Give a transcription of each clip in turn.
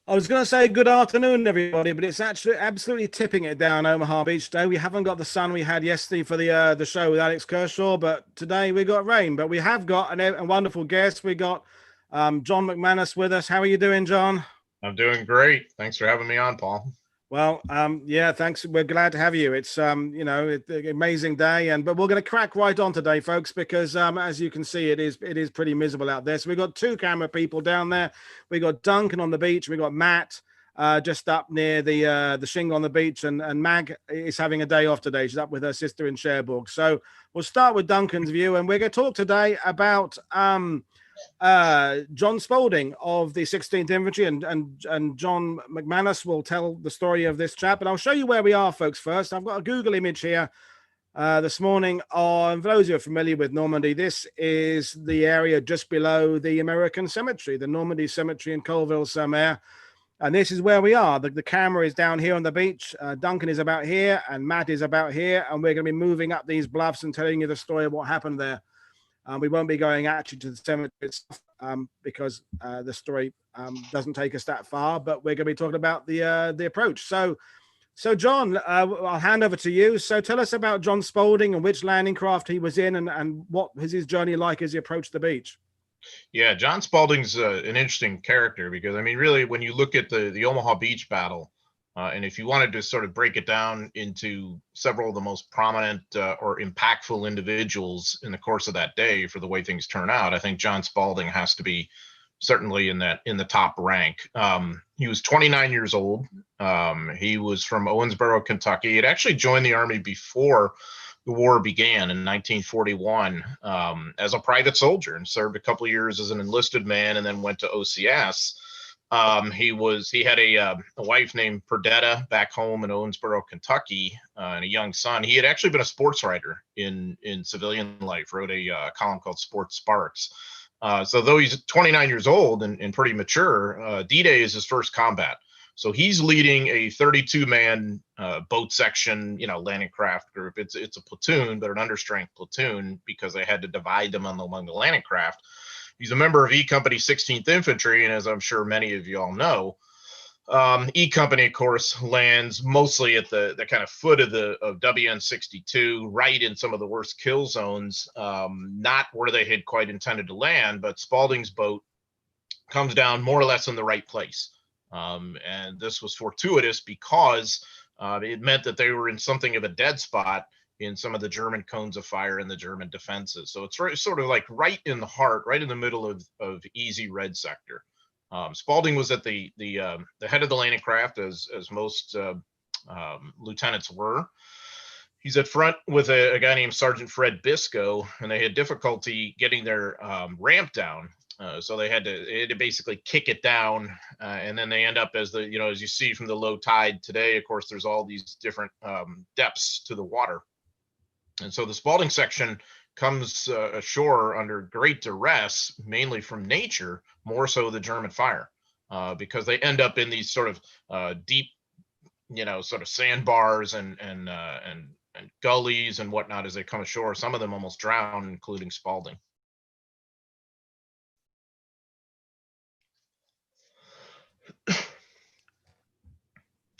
I was going to say good afternoon, everybody, but it's actually absolutely tipping it down Omaha Beach today. We haven't got the sun we had yesterday for the show with Alex Kershaw, but today we got rain. But we have got a wonderful guest. We got John McManus with us. How are you doing, John? I'm doing great. Thanks for having me on, Paul. Well, yeah, thanks. We're glad to have you. It's an amazing day, but we're going to crack right on today, folks, because as you can see, it is pretty miserable out there. So we've got two camera people down there. We got Duncan on the beach. We got Matt just up near the shingle on the beach, and Mag is having a day off today. She's up with her sister in Cherbourg. So we'll start with Duncan's view, and we're going to talk today about John Spalding of the 16th Infantry, and John McManus will tell the story of this chap. And I'll show you where we are, folks. First, I've got a Google image here this morning. For those who are familiar with Normandy, this is the area just below the American cemetery, the Normandy Cemetery in Colville-sur-Mer. And this is where we are. The camera is down here on the beach. Duncan is about here, and Matt is about here. And we're going to be moving up these bluffs and telling you the story of what happened there. We won't be going actually to the cemetery itself because the story doesn't take us that far, but we're going to be talking about the approach. So John, I'll hand over to you. So tell us about John Spalding and which landing craft he was in, and what was his journey like as he approached the beach. Yeah, John Spalding's an interesting character because, I mean, really, when you look at the Omaha Beach battle, and if you wanted to sort of break it down into several of the most prominent or impactful individuals in the course of that day for the way things turn out, I think John Spalding has to be certainly in the top rank. He was 29 years old. He was from Owensboro, Kentucky. He had actually joined the Army before the war began in 1941 as a private soldier, and served a couple of years as an enlisted man, and then went to OCS. He had a wife named Perdetta back home in Owensboro, Kentucky, and a young son. He had actually been a sports writer in civilian life, wrote a column called Sports Sparks. So though he's 29 years old and pretty mature, D-Day is his first combat. So he's leading a 32-man boat section, landing craft group. It's a platoon, but an understrength platoon, because they had to divide them among the landing craft. He's a member of E Company 16th Infantry, and as I'm sure many of you all know, E Company, of course, lands mostly at the kind of foot of WN-62, right in some of the worst kill zones, not where they had quite intended to land, but Spalding's boat comes down more or less in the right place. And this was fortuitous because it meant that they were in something of a dead spot in some of the German cones of fire and the German defenses. So it's sort of like right in the heart, right in the middle of easy red sector. Spalding was at the head of the landing craft, as most lieutenants were. He's at front with a guy named Sergeant Fred Biscoe, and they had difficulty getting their ramp down. So they had to basically kick it down, and then they end up as as you see from the low tide today. Of course, there's all these different depths to the water. And so the Spalding section comes ashore under great duress, mainly from nature, more so the German fire, because they end up in these sort of deep, sort of sandbars and gullies and whatnot as they come ashore. Some of them almost drown, including Spalding.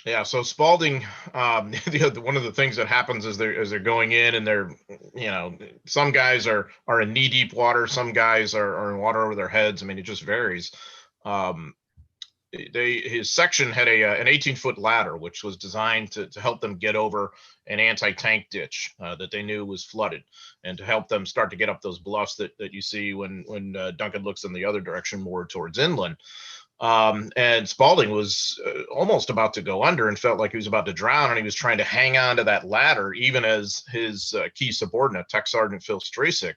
Yeah, so Spalding, one of the things that happens is they're going in, and they're, some guys are in knee deep water, some guys are in water over their heads. I mean, it just varies. His section had an 18-foot ladder, which was designed to help them get over an anti-tank ditch that they knew was flooded, and to help them start to get up those bluffs that you see when Duncan looks in the other direction, more towards inland. And Spalding was almost about to go under and felt like he was about to drown, and he was trying to hang on to that ladder, even as his key subordinate, Tech Sergeant Phil Streczyk,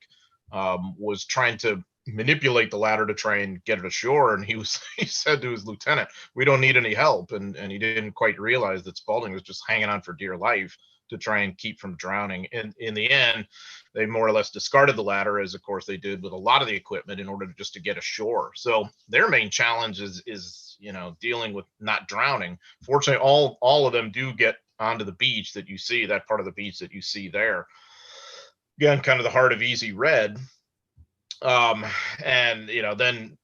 was trying to manipulate the ladder to try and get it ashore. And he said to his lieutenant, "We don't need any help." And he didn't quite realize that Spalding was just hanging on for dear life to try and keep from drowning. And in the end, they more or less discarded the ladder, as of course they did with a lot of the equipment, in order to get ashore. So their main challenge is dealing with not drowning. Fortunately, all of them do get onto the beach that you see, that part of the beach that you see there. Again, kind of the heart of easy red. And then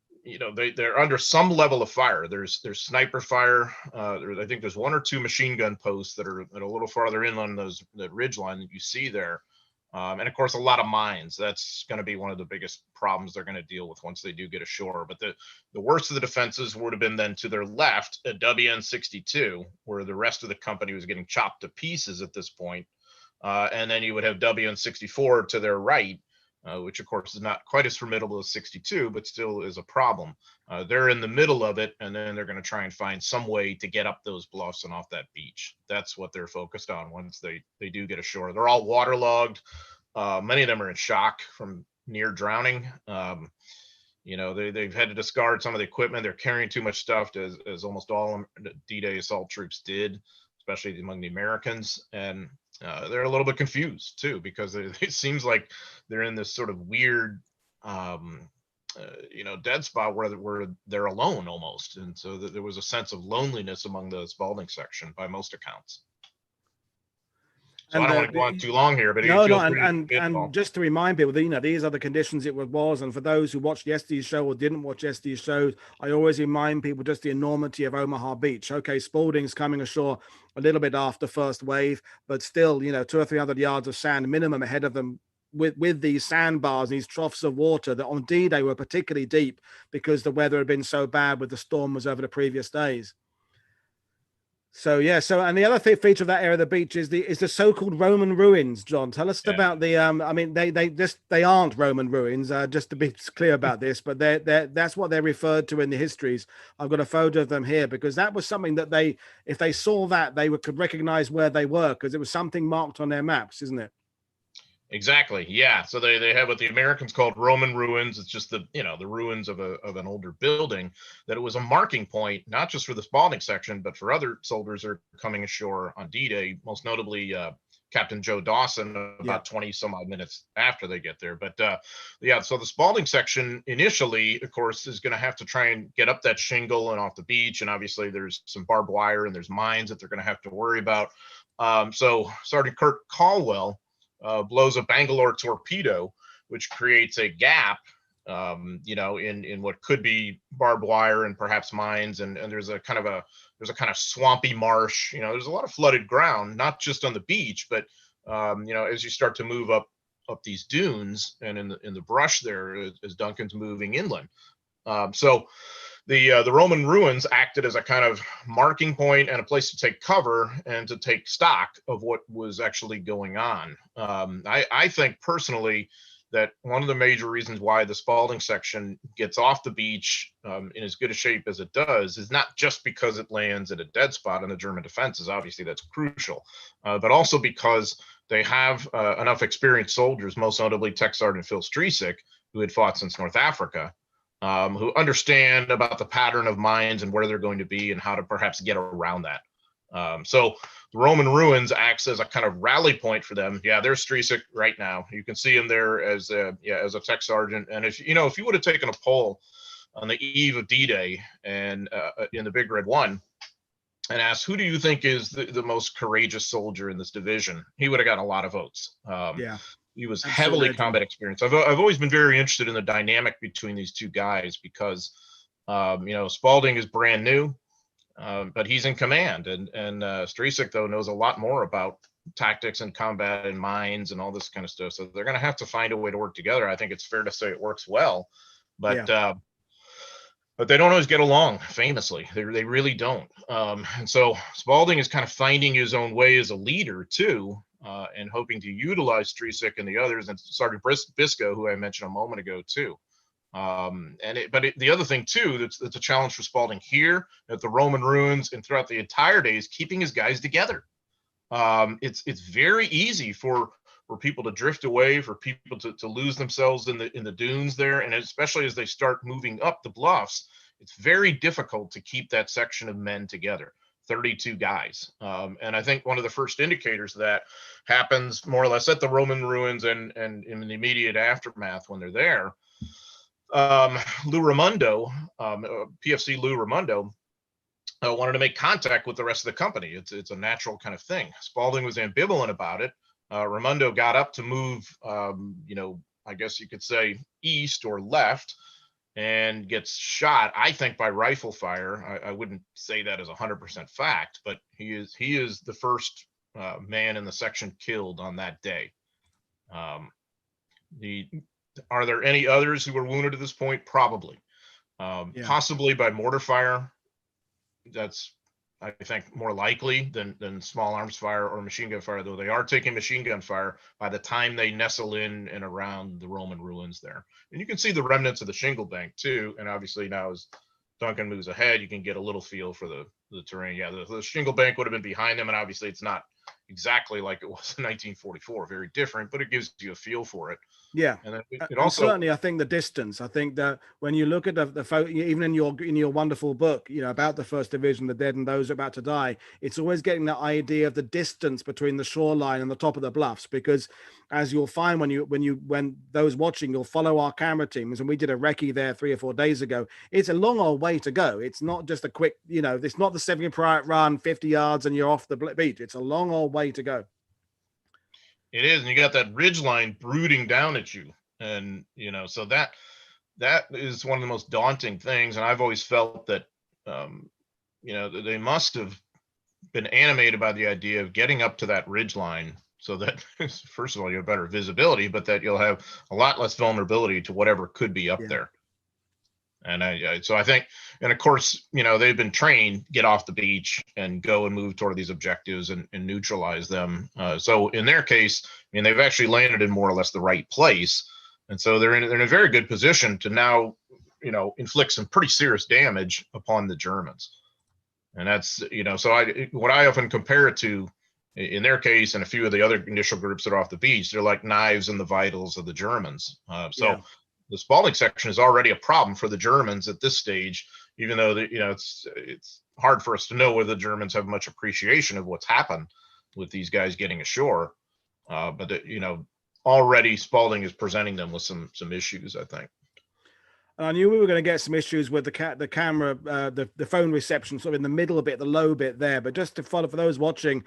they're under some level of fire. There's sniper fire. I think there's 1 or 2 machine gun posts that are a little farther inland, that ridge line that you see there. And of course, a lot of mines. That's going to be one of the biggest problems they're going to deal with once they do get ashore. But the worst of the defenses would have been then to their left at WN-62, where the rest of the company was getting chopped to pieces at this point. And then you would have WN-64 to their right, which of course is not quite as formidable as 62, but still is a problem. They're in the middle of it, and then they're going to try and find some way to get up those bluffs and off that beach. That's what they're focused on once they do get ashore. They're all waterlogged. Many of them are in shock from near drowning. They've had to discard some of the equipment. They're carrying too much stuff, as almost all D-Day assault troops did, especially among the Americans. And they're a little bit confused too, because it seems like they're in this sort of weird, dead spot where they're alone almost. And so there was a sense of loneliness among the Spalding section by most accounts. So I don't want to go on too long here, but and just to remind people that, these are the conditions it was. And for those who watched yesterday's show or didn't watch yesterday's show, I always remind people just the enormity of Omaha Beach. Okay, Spalding's coming ashore a little bit after first wave, but still, 200 or 300 yards of sand minimum ahead of them, with these sandbars, these troughs of water that on D-Day were particularly deep because the weather had been so bad with the storm was over the previous days. So and the other feature of that area of the beach is the so-called Roman ruins. John, tell us about the they aren't Roman ruins, just to be clear about this, but that's what they're referred to in the histories. I've got a photo of them here because that was something that if they saw that, they could recognize where they were, because it was something marked on their maps, isn't it? Exactly. Yeah. So they have what the Americans called Roman ruins. It's just the ruins of an older building, that it was a marking point, not just for the Spalding section, but for other soldiers who are coming ashore on D-Day, most notably Captain Joe Dawson, about 20 some odd minutes after they get there. But so the Spalding section initially, of course, is going to have to try and get up that shingle and off the beach. And obviously there's some barbed wire and there's mines that they're going to have to worry about. So Sergeant Kurt Caldwell blows a Bangalore torpedo, which creates a gap, in what could be barbed wire and perhaps mines. And there's a kind of swampy marsh. There's a lot of flooded ground, not just on the beach, but as you start to move up these dunes and in the brush there, as Duncan's moving inland. So the Roman ruins acted as a kind of marking point and a place to take cover and to take stock of what was actually going on. I think personally that one of the major reasons why the Spalding section gets off the beach in as good a shape as it does is not just because it lands at a dead spot in the German defenses. Obviously, that's crucial, but also because they have enough experienced soldiers, most notably Tech Sergeant Phil Streczyk, who had fought since North Africa, who understand about the pattern of mines and where they're going to be and how to perhaps get around that. So the Roman ruins acts as a kind of rally point for them. Yeah, there's Streczyk right now. You can see him there as a tech sergeant. And if you would have taken a poll on the eve of D-Day and in the Big Red One and asked, who do you think is the most courageous soldier in this division, he would have gotten a lot of votes. He was heavily combat experienced. I've always been very interested in the dynamic between these two guys because, Spalding is brand new, but he's in command, and Streczyk though knows a lot more about tactics and combat and mines and all this kind of stuff. So they're going to have to find a way to work together. I think it's fair to say it works well, but they don't always get along. Famously, they really don't. And so Spalding is kind of finding his own way as a leader too. And hoping to utilize Streczyk and the others, and Sergeant Bisco, who I mentioned a moment ago too. The other thing too that's a challenge for Spalding here at the Roman ruins and throughout the entire day is keeping his guys together. It's very easy for people to drift away, for people to lose themselves in the dunes there, and especially as they start moving up the bluffs, it's very difficult to keep that section of men together. 32 guys. And I think one of the first indicators of that happens more or less at the Roman ruins and in the immediate aftermath when they're there. Lou Raimondo, PFC Lou Raimondo, wanted to make contact with the rest of the company. It's a natural kind of thing. Spalding was ambivalent about it. Raimondo got up to move, I guess you could say east or left. and gets shot, I think, by rifle fire. I wouldn't say that as 100% fact, but he is the first man in the section killed on that day. Are there any others who were wounded at this point? Probably. Possibly by mortar fire. That's, I think, more likely than small arms fire or machine gun fire, though they are taking machine gun fire by the time they nestle in and around the Roman ruins there. And you can see the remnants of the shingle bank too. And obviously now as Duncan moves ahead, you can get a little feel for the terrain. Yeah, the shingle bank would have been behind them, and obviously it's not exactly like it was in 1944, very different, but it gives you a feel for it. Yeah, and then it and also certainly I think the distance. I think that when you look at the photo, even in your wonderful book, about the First Division, the dead and those about to die, it's always getting that idea of the distance between the shoreline and the top of the bluffs. Because as you'll find when those watching, you'll follow our camera teams, and we did a recce there 3 or 4 days ago. It's a long old way to go. It's not just a quick, it's not the 70 run, 50 yards, and you're off the beach. It's a long old way to go. It is, and you got that ridge line brooding down at you, and so that is one of the most daunting things. And I've always felt that they must have been animated by the idea of getting up to that ridge line, so that first of all you have better visibility, but that you'll have a lot less vulnerability to whatever could be up there. And so I think, and of course, they've been trained, get off the beach and go and move toward these objectives and neutralize them. So in their case, they've actually landed in more or less the right place. And so they're in a very good position to now, inflict some pretty serious damage upon the Germans. And that's, what I often compare it to, in their case, and a few of the other initial groups that are off the beach, they're like knives in the vitals of the Germans. The Spalding section is already a problem for the Germans at this stage, even though it's hard for us to know whether the Germans have much appreciation of what's happened with these guys getting ashore. But already Spalding is presenting them with some issues, I think. I knew we were going to get some issues with the camera, the phone reception, sort of in the middle bit, the low bit there. But just to follow for those watching,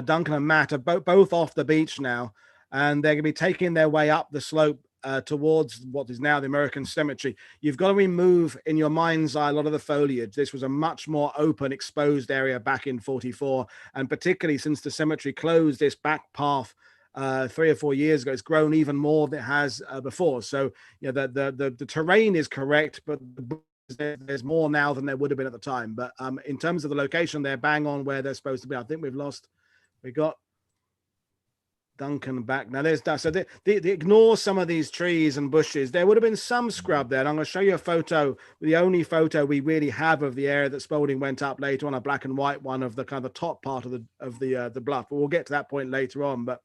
Duncan and Matt are both off the beach now, and they're going to be taking their way up the slope towards what is now the American cemetery. You've got to remove in your mind's eye a lot of the foliage. This was a much more open, exposed area back in 44, and particularly since the cemetery closed this back path 3 or 4 years ago, it's grown even more than it has before. So the terrain is correct, but there's more now than there would have been at the time. But in terms of the location, they're bang on where they're supposed to be. I think we got Duncan back. Now there's that. So they ignore some of these trees and bushes. There would have been some scrub there. And I'm going to show you a photo, the only photo we really have of the area that Spalding went up later on, a black and white one of the kind of the top part of the bluff. But we'll get to that point later on. But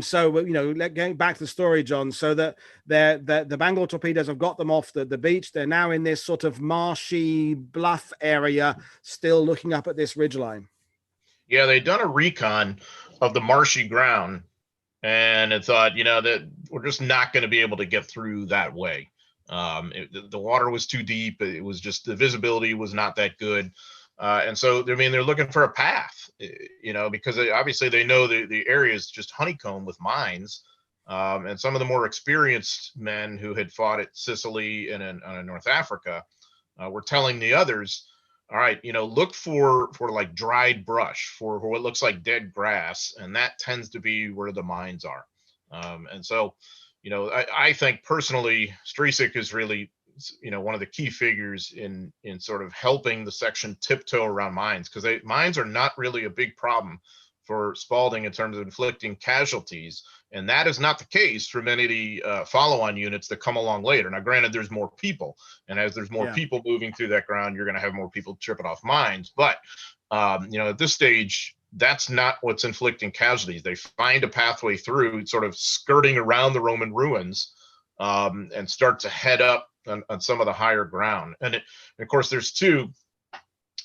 so getting back to the story, John. So that the Bengal torpedoes have got them off the beach. They're now in this sort of marshy bluff area, still looking up at this ridgeline. Yeah, they'd done a recon of the marshy ground, and it thought, that we're just not going to be able to get through that way. The water was too deep. It was just, the visibility was not that good. And so, they're looking for a path, because obviously they know the area is just honeycombed with mines. And some of the more experienced men who had fought at Sicily and in North Africa were telling the others, all right, look for like dried brush, for what looks like dead grass, and that tends to be where the mines are. And so, I think personally, Streczyk is really, one of the key figures in sort of helping the section tiptoe around mines, because mines are not really a big problem for Spalding in terms of inflicting casualties. And that is not the case for many of the follow-on units that come along later. Now, granted, there's more people, and as there's more people moving through that ground, you're going to have more people tripping off mines. But, at this stage, that's not what's inflicting casualties. They find a pathway through, sort of skirting around the Roman ruins, and start to head up on some of the higher ground. And of course, there's two.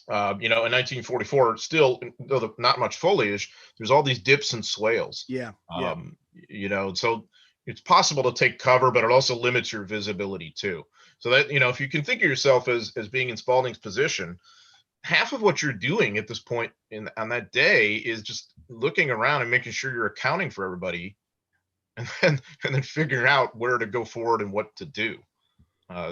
In 1944, still, though not much foliage, there's all these dips and swales. So it's possible to take cover, but it also limits your visibility too. So that, if you can think of yourself as being in Spalding's position, half of what you're doing at this point on that day is just looking around and making sure you're accounting for everybody, and then figuring out where to go forward and what to do.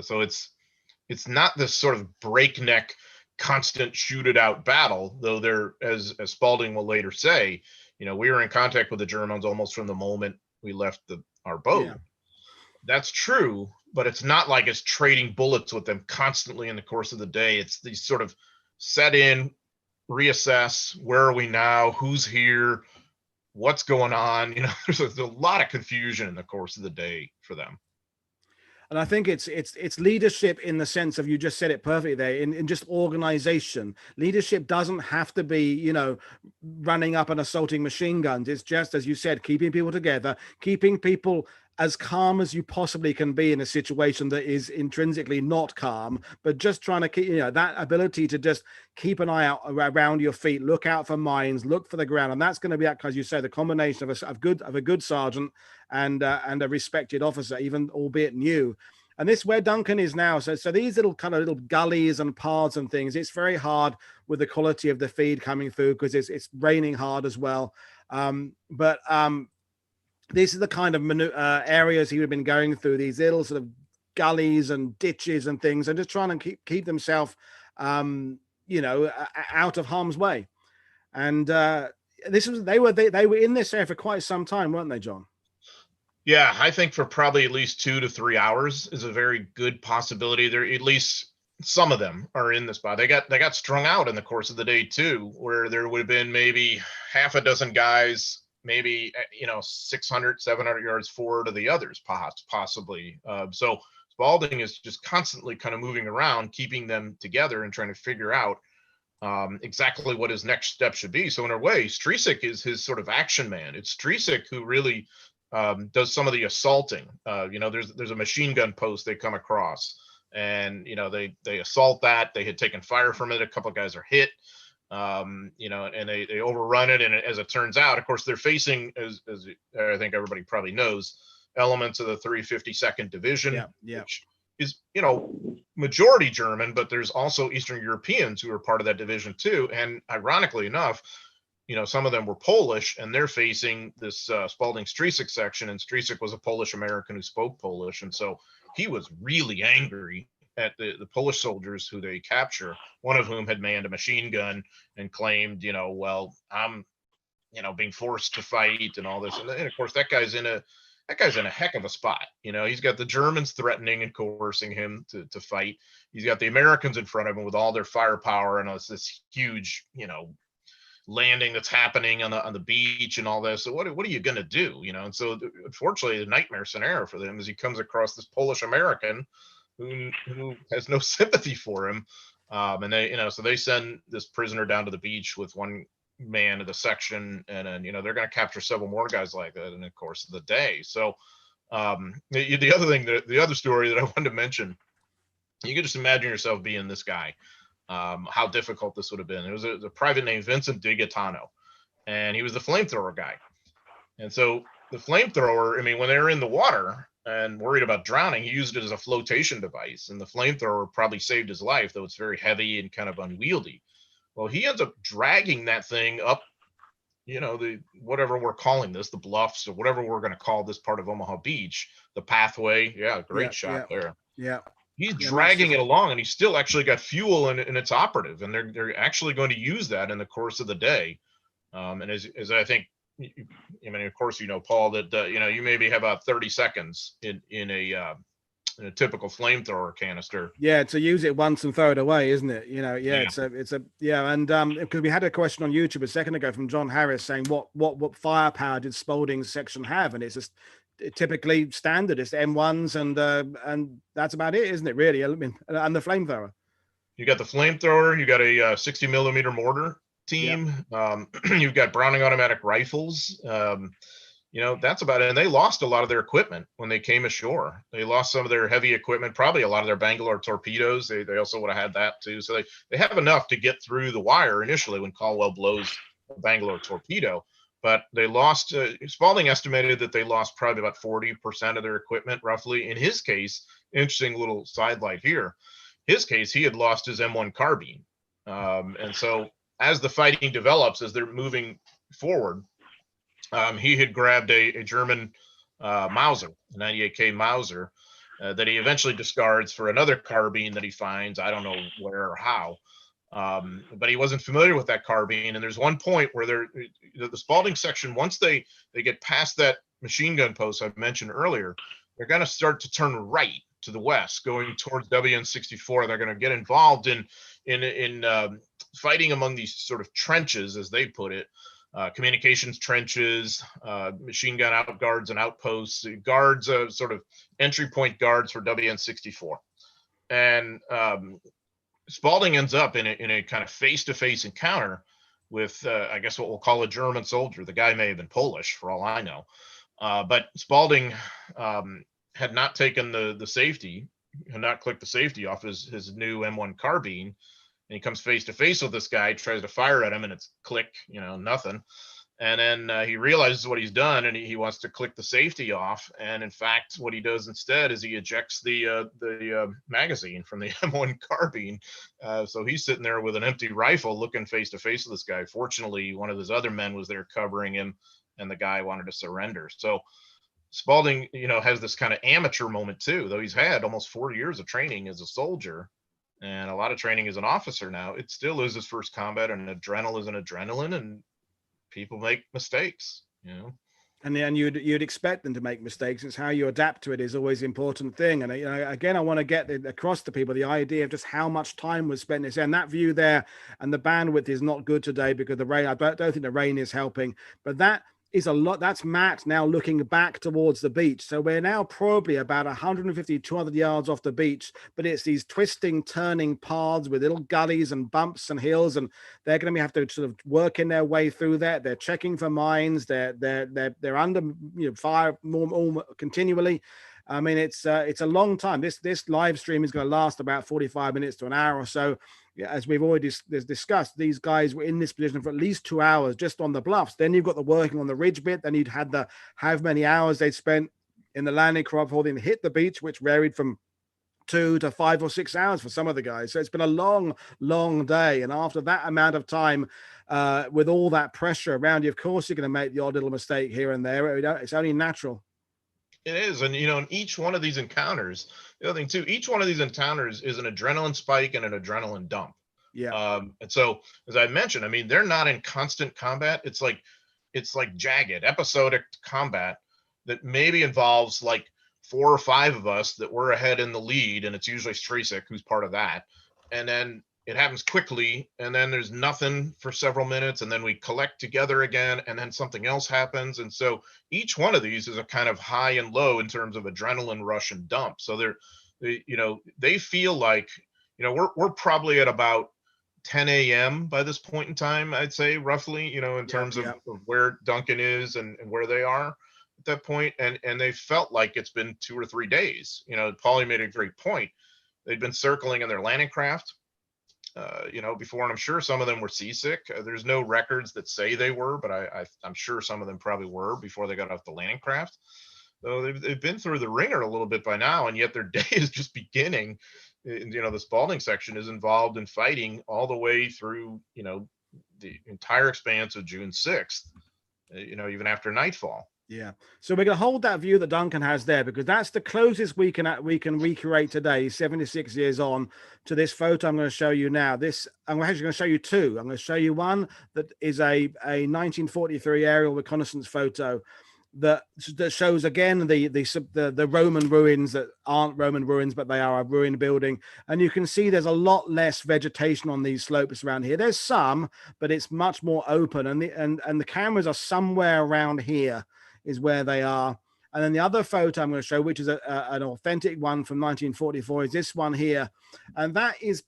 So it's not this sort of breakneck, constant shoot it out battle, though there, as Spalding will later say, we were in contact with the Germans almost from the moment we left our boat. Yeah. That's true, but it's not like it's trading bullets with them constantly in the course of the day. It's these sort of set in, reassess, where are we now, who's here, what's going on. There's a lot of confusion in the course of the day for them. And I think it's leadership in the sense of, you just said it perfectly there, in just organization. Leadership doesn't have to be, running up and assaulting machine guns. It's just, as you said, keeping people together, keeping people as calm as you possibly can be in a situation that is intrinsically not calm, but just trying to keep, that ability to just keep an eye out around your feet, look out for mines, look for the ground. And that's going to be, as you say, the combination of a good sergeant and a respected officer, even albeit new. And this where Duncan is now. So these little gullies and paths and things, it's very hard with the quality of the feed coming through, because it's raining hard as well. These are the kind of areas he would have been going through, these little sort of gullies and ditches and things, and just trying to keep themselves, out of harm's way. And they were in this area for quite some time, weren't they, John? Yeah, I think for probably at least 2 to 3 hours is a very good possibility. There, at least some of them are in the spot. They got strung out in the course of the day too, where there would have been maybe half a dozen guys, maybe 600, 700 yards forward of the others, possibly. So Spalding is just constantly kind of moving around, keeping them together and trying to figure out exactly what his next step should be. So in a way, Streczyk is his sort of action man. It's Streczyk who really does some of the assaulting. There's a machine gun post they come across, and they assault that. They had taken fire from it. A couple of guys are hit. And they overrun it. And as it turns out, of course, they're facing, as I think everybody probably knows, elements of the 352nd Division, which is, majority German, but there's also Eastern Europeans who are part of that division too. And ironically enough, some of them were Polish, and they're facing this Spalding Streczyk section. And Streczyk was a Polish American who spoke Polish. And so he was really angry at the Polish soldiers who they capture, one of whom had manned a machine gun and claimed, well, I'm, being forced to fight and all this. And of course, that guy's in a heck of a spot. He's got the Germans threatening and coercing him to fight. He's got the Americans in front of him with all their firepower, and it's this huge, landing that's happening on the beach and all this. So what are you going to do? And so unfortunately, the nightmare scenario for them is he comes across this Polish American who has no sympathy for him. And they, so they send this prisoner down to the beach with one man of the section, and then, they're going to capture several more guys like that in the course of the day. So the other thing, the other story that I wanted to mention, you can just imagine yourself being this guy, how difficult this would have been. It was a private named Vincent DiGaetano, and he was the flamethrower guy. And so the flamethrower, when they were in the water and worried about drowning, he used it as a flotation device, and the flamethrower probably saved his life, though it's very heavy and kind of unwieldy. Well, he ends up dragging that thing up, the whatever we're calling this, the bluffs, or whatever we're going to call this part of Omaha Beach, the pathway. Yeah, great shot there. Yeah. He's dragging it along, and he's still actually got fuel and it's operative, and they're actually going to use that in the course of the day. And as I think, of course, Paul, that you maybe have about 30 seconds in a typical flamethrower canister. Yeah, to use it once and throw it away, isn't it? And because we had a question on YouTube a second ago from John Harris saying what firepower did Spalding's section have, and it's just typically standard. It's M1s, and that's about it, isn't it? Really, and the flamethrower. You got the flamethrower. You got a 60 millimeter mortar team. Yep. You've got Browning automatic rifles. That's about it. And they lost a lot of their equipment when they came ashore. They lost some of their heavy equipment, probably a lot of their Bangalore torpedoes. They also would have had that too. So they have enough to get through the wire initially when Caldwell blows a Bangalore torpedo. But they lost, Spalding estimated that they lost probably about 40% of their equipment, roughly. In his case, interesting little sidelight here, his case, he had lost his M1 carbine. And so as the fighting develops, as they're moving forward, he had grabbed a German Mauser, a 98K Mauser, that he eventually discards for another carbine that he finds. I don't know where or how. But he wasn't familiar with that carbine. And there's one point where the Spalding section, once they get past that machine gun post I mentioned earlier, they're going to start to turn right to the west, going towards WN-64. They're going to get involved in fighting among these sort of trenches, as they put it, communications trenches, machine gun out guards and outposts, guards, sort of entry point guards for WN-64. And Spalding ends up in a kind of face-to-face encounter with, I guess what we'll call a German soldier. The guy may have been Polish, for all I know. But Spalding had not taken the safety, had not clicked the safety off his new M1 carbine. And he comes face-to-face with this guy, tries to fire at him, and it's click, nothing. And then he realizes what he's done, and he wants to click the safety off. And in fact, what he does instead is he ejects the magazine from the M1 carbine. So he's sitting there with an empty rifle, looking face to face with this guy. Fortunately, one of his other men was there covering him, and the guy wanted to surrender. So Spalding, has this kind of amateur moment too, though he's had almost 4 years of training as a soldier and a lot of training as an officer now. It still is his first combat, and adrenaline is an adrenaline, and people make mistakes, And you'd expect them to make mistakes. It's how you adapt to it is always the important thing. And again, I want to get across to people the idea of just how much time was spent. And that view there, and the bandwidth is not good today because the rain. I don't think the rain is helping, but that is a lot. That's Matt now looking back towards the beach. So we're now probably about 150, 200 yards off the beach, but it's these twisting, turning paths with little gullies and bumps and hills, and they're going to have to sort of work in their way through that. They're checking for mines. They're under fire more continually. I mean, it's a long time. This live stream is going to last about 45 minutes to an hour or so. As we've already discussed, these guys were in this position for at least 2 hours just on the bluffs. Then you've got the working on the ridge bit. Then you'd had how many hours they'd spent in the landing craft before they hit the beach, which varied from 2 to 5 or 6 hours for some of the guys. So it's been a long, long day. And after that amount of time, with all that pressure around you, of course, you're going to make the odd little mistake here and there. It's only natural. It is. And, in each one of these encounters, the other thing too, each one of these encounters is an adrenaline spike and an adrenaline dump. Yeah. And so, as I mentioned, I mean, they're not in constant combat. It's like jagged, episodic combat that maybe involves like 4 or 5 of us that we're ahead in the lead. And it's usually Streczyk who's part of that. And then it happens quickly, and then there's nothing for several minutes, and then we collect together again, and then something else happens. And so each one of these is a kind of high and low in terms of adrenaline rush and dump. So they feel like, we're probably at about 10 a.m. by this point in time, I'd say, roughly, in terms of where Duncan is and where they are at that point. And they felt like it's been 2 or 3 days. Paulie made a great point. They'd been circling in their landing craft, before, and I'm sure some of them were seasick. There's no records that say they were, but I'm sure some of them probably were before they got off the landing craft. So they've been through the ringer a little bit by now, and yet their day is just beginning. The Spalding section is involved in fighting all the way through, the entire expanse of June 6th, even after nightfall. Yeah. So we're going to hold that view that Duncan has there, because that's the closest we can recreate today, 76 years on, to this photo I'm going to show you now. I'm actually going to show you 2. I'm going to show you one that is a 1943 aerial reconnaissance photo that shows again the Roman ruins that aren't Roman ruins, but they are a ruined building. And you can see there's a lot less vegetation on these slopes around here. There's some, but it's much more open, and the cameras are somewhere around here is where they are. And then the other photo I'm going to show, which is an authentic one from 1944, is this one here. And that is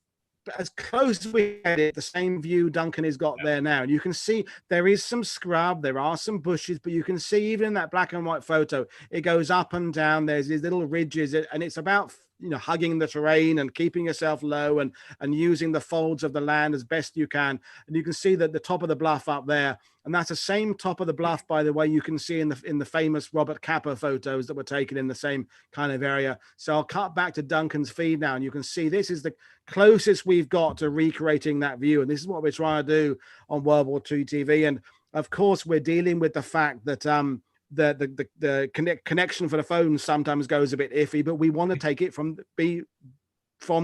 as close as we get it, the same view Duncan has got there now. And you can see there is some scrub, there are some bushes, but you can see even in that black and white photo, it goes up and down. There's these little ridges, and it's about hugging the terrain and keeping yourself low and using the folds of the land as best you can. And you can see that the top of the bluff up there, and that's the same top of the bluff, by the way, you can see in the famous Robert Capa photos that were taken in the same kind of area. So I'll cut back to Duncan's feed now, and you can see this is the closest we've got to recreating that view. And this is what we're trying to do on World War II TV. And of course, we're dealing with the fact that the connection for the phone sometimes goes a bit iffy, but we want to take it from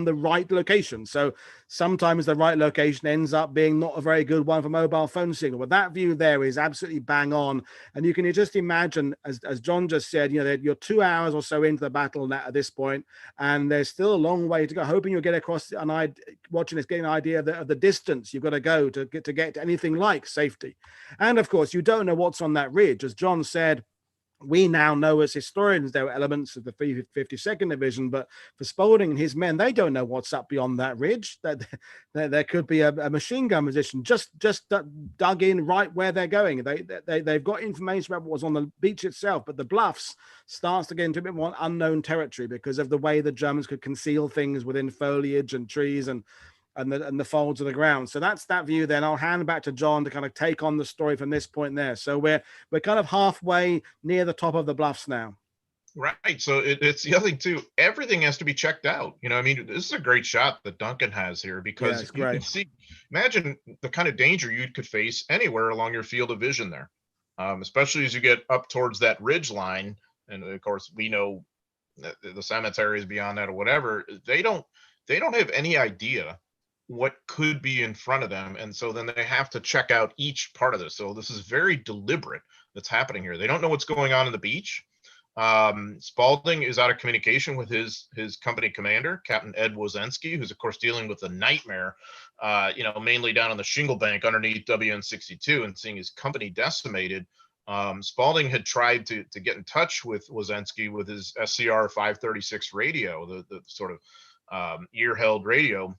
the right location. So sometimes the right location ends up being not a very good one for mobile phone signal. But that view there is absolutely bang on. And you can just imagine, as John just said, you're 2 hours or so into the battle at this point, and there's still a long way to go. Hoping you'll get across, and watching this, getting an idea of the distance you've got to go to get to anything like safety. And of course, you don't know what's on that ridge. As John said, we now know as historians there were elements of the 52nd Division, but for Spalding and his men, they don't know what's up beyond that ridge. That there could be a machine gun position just dug in right where they're going. They've got information about what was on the beach itself, but the bluffs starts to get into a bit more unknown territory because of the way the Germans could conceal things within foliage and trees and the folds of the ground. So that's that view. Then I'll hand back to John to kind of take on the story from this point there. So we're kind of halfway near the top of the bluffs now. Right. So it's the other thing too. Everything has to be checked out. I mean, this is a great shot that Duncan has here because it's you great. can see, imagine the kind of danger you could face anywhere along your field of vision there, especially as you get up towards that ridge line. And of course, we know that the cemeteries beyond that or whatever, they don't have any idea what could be in front of them. And so then they have to check out each part of this. So this is very deliberate that's happening here. They don't know what's going on in the beach. Spalding is out of communication with his company commander, Captain Ed Wozensky, who's of course dealing with a nightmare, mainly down on the shingle bank underneath WN-62 and seeing his company decimated. Spalding had tried to get in touch with Wozensky with his SCR 536 radio, the sort of ear-held radio.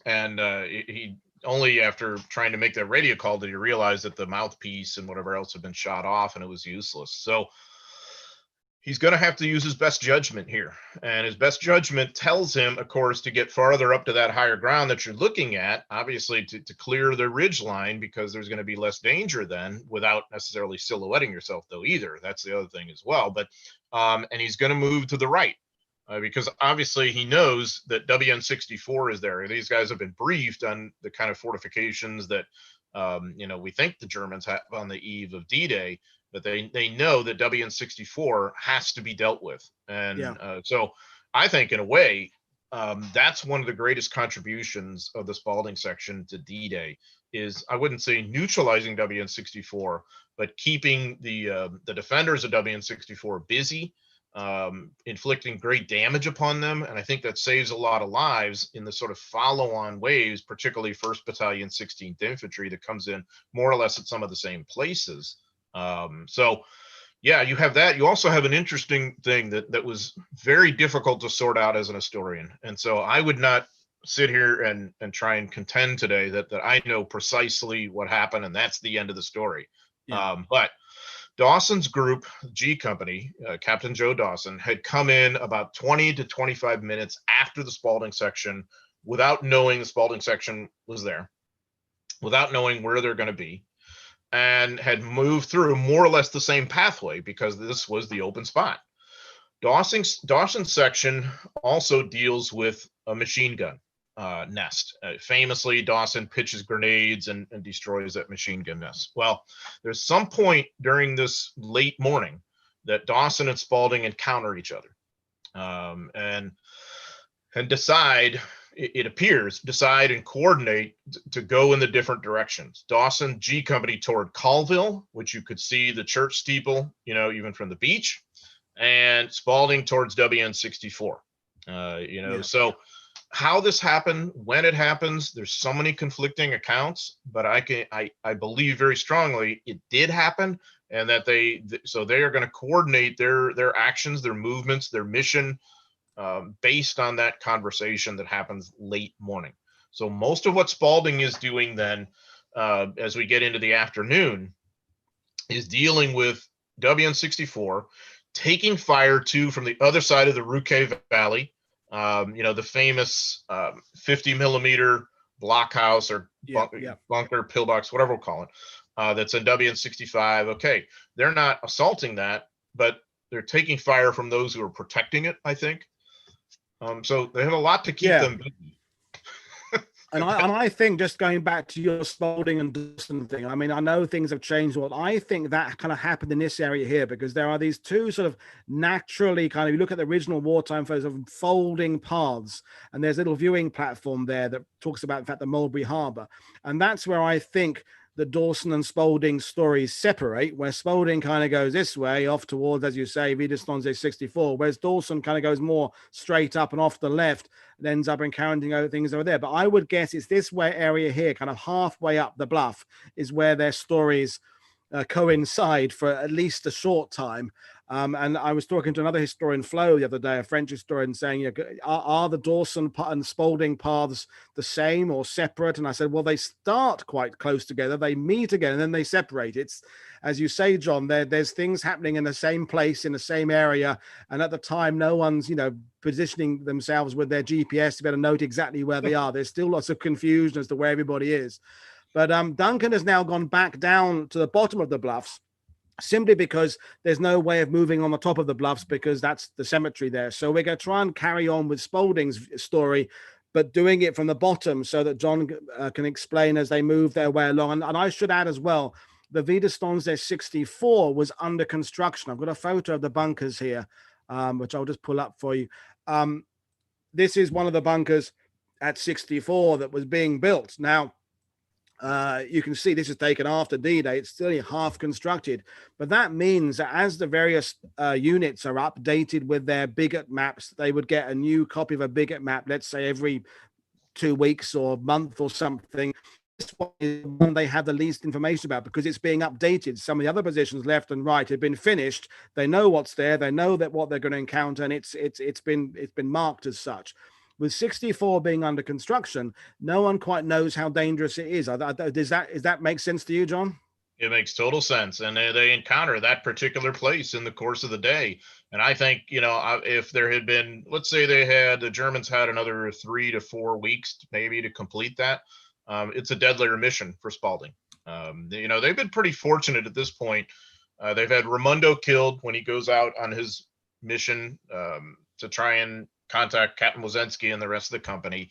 And he only after trying to make that radio call did he realize that the mouthpiece and whatever else had been shot off and it was useless. So he's going to have to use his best judgment here. And his best judgment tells him, of course, to get farther up to that higher ground that you're looking at, obviously to clear the ridge line because there's going to be less danger then without necessarily silhouetting yourself though either. That's the other thing as well. But and he's going to move to the right. Because obviously he knows that WN-64 is there. These guys have been briefed on the kind of fortifications that, we think the Germans have on the eve of D-Day, but they know that WN-64 has to be dealt with. And so I think in a way, that's one of the greatest contributions of the Spalding section to D-Day is, I wouldn't say neutralizing WN-64, but keeping the defenders of WN-64 busy, inflicting great damage upon them. And I think that saves a lot of lives in the sort of follow-on waves, particularly 1st Battalion, 16th Infantry that comes in more or less at some of the same places. So yeah, you have that. You also have an interesting thing that was very difficult to sort out as an historian. And so I would not sit here and try and contend today that I know precisely what happened and that's the end of the story. But Dawson's group, G Company, Captain Joe Dawson, had come in about 20 to 25 minutes after the Spalding section without knowing the Spalding section was there, without knowing where they're going to be, and had moved through more or less the same pathway because this was the open spot. Dawson's section also deals with a machine gun nest. Famously, Dawson pitches grenades and destroys that machine gun nest. Well, there's some point during this late morning that Dawson and Spalding encounter each other and decide, it appears, decide and coordinate to go in the different directions. Dawson, G Company toward Colville, which you could see the church steeple, even from the beach, and Spalding towards WN-64. So how this happened, when it happens, there's so many conflicting accounts, but I believe very strongly it did happen, and that they are going to coordinate their actions, their movements, their mission based on that conversation that happens late morning. So most of what Spalding is doing then, as we get into the afternoon, is dealing with WN-64, taking fire too from the other side of the Rouquet Valley. The famous 50 millimeter blockhouse or bunker, pillbox, whatever we'll call it, that's in WN-65. Okay, they're not assaulting that, but they're taking fire from those who are protecting it, I think. So they have a lot to keep them busy. And I think, just going back to your Spalding and Dawson thing, I mean, I know things have changed. What I think that kind of happened in this area here, because there are these two sort of naturally kind of, you look at the original wartime photos of folding paths, and there's a little viewing platform there that talks about, in fact, the Mulberry Harbor. And that's where I think the Dawson and Spalding stories separate, where Spalding kind of goes this way off towards, as you say, Widerstandsweg 64, whereas Dawson kind of goes more straight up and off the left, and ends up encountering other things over there. But I would guess it's this way area here, kind of halfway up the bluff, is where their stories coincide for at least a short time. And I was talking to another historian, Flo, the other day, a French historian, saying, you know, are the Dawson and Spalding paths the same or separate? And I said, well, they start quite close together, they meet again, and then they separate. It's, as you say, John, there's things happening in the same place, in the same area. And at the time, no one's, you know, positioning themselves with their GPS to be able to note exactly where they are. There's still lots of confusion as to where everybody is. But Duncan has now gone back down to the bottom of the bluffs, simply because there's no way of moving on the top of the bluffs, because that's the cemetery there. So we're going to try and carry on with Spalding's story, but doing it from the bottom so that John can explain as they move their way along. And I should add as well, the Widerstandsweg 64 was under construction. I've got a photo of the bunkers here, which I'll just pull up for you. This is one of the bunkers at 64 that was being built. Now, you can see this is taken after D-Day. It's still half constructed, but that means that as the various units are updated with their bigot maps, they would get a new copy of a bigot map, let's say every 2 weeks or month or something. This one is one they have the least information about, because it's being updated. Some of the other positions left and right have been finished. They know what's there. They know that what they're going to encounter, and it's been marked as such. With 64 being under construction, no one quite knows how dangerous it is. Does that make sense to you, John? It makes total sense. And they encounter that particular place in the course of the day. And I think, you know, if there had been, let's say the Germans had another 3 to 4 weeks maybe to complete that, it's a deadlier mission for Spalding. You know, they've been pretty fortunate at this point. They've had Raimundo killed when he goes out on his mission to try and contact Captain Wozensky and the rest of the company.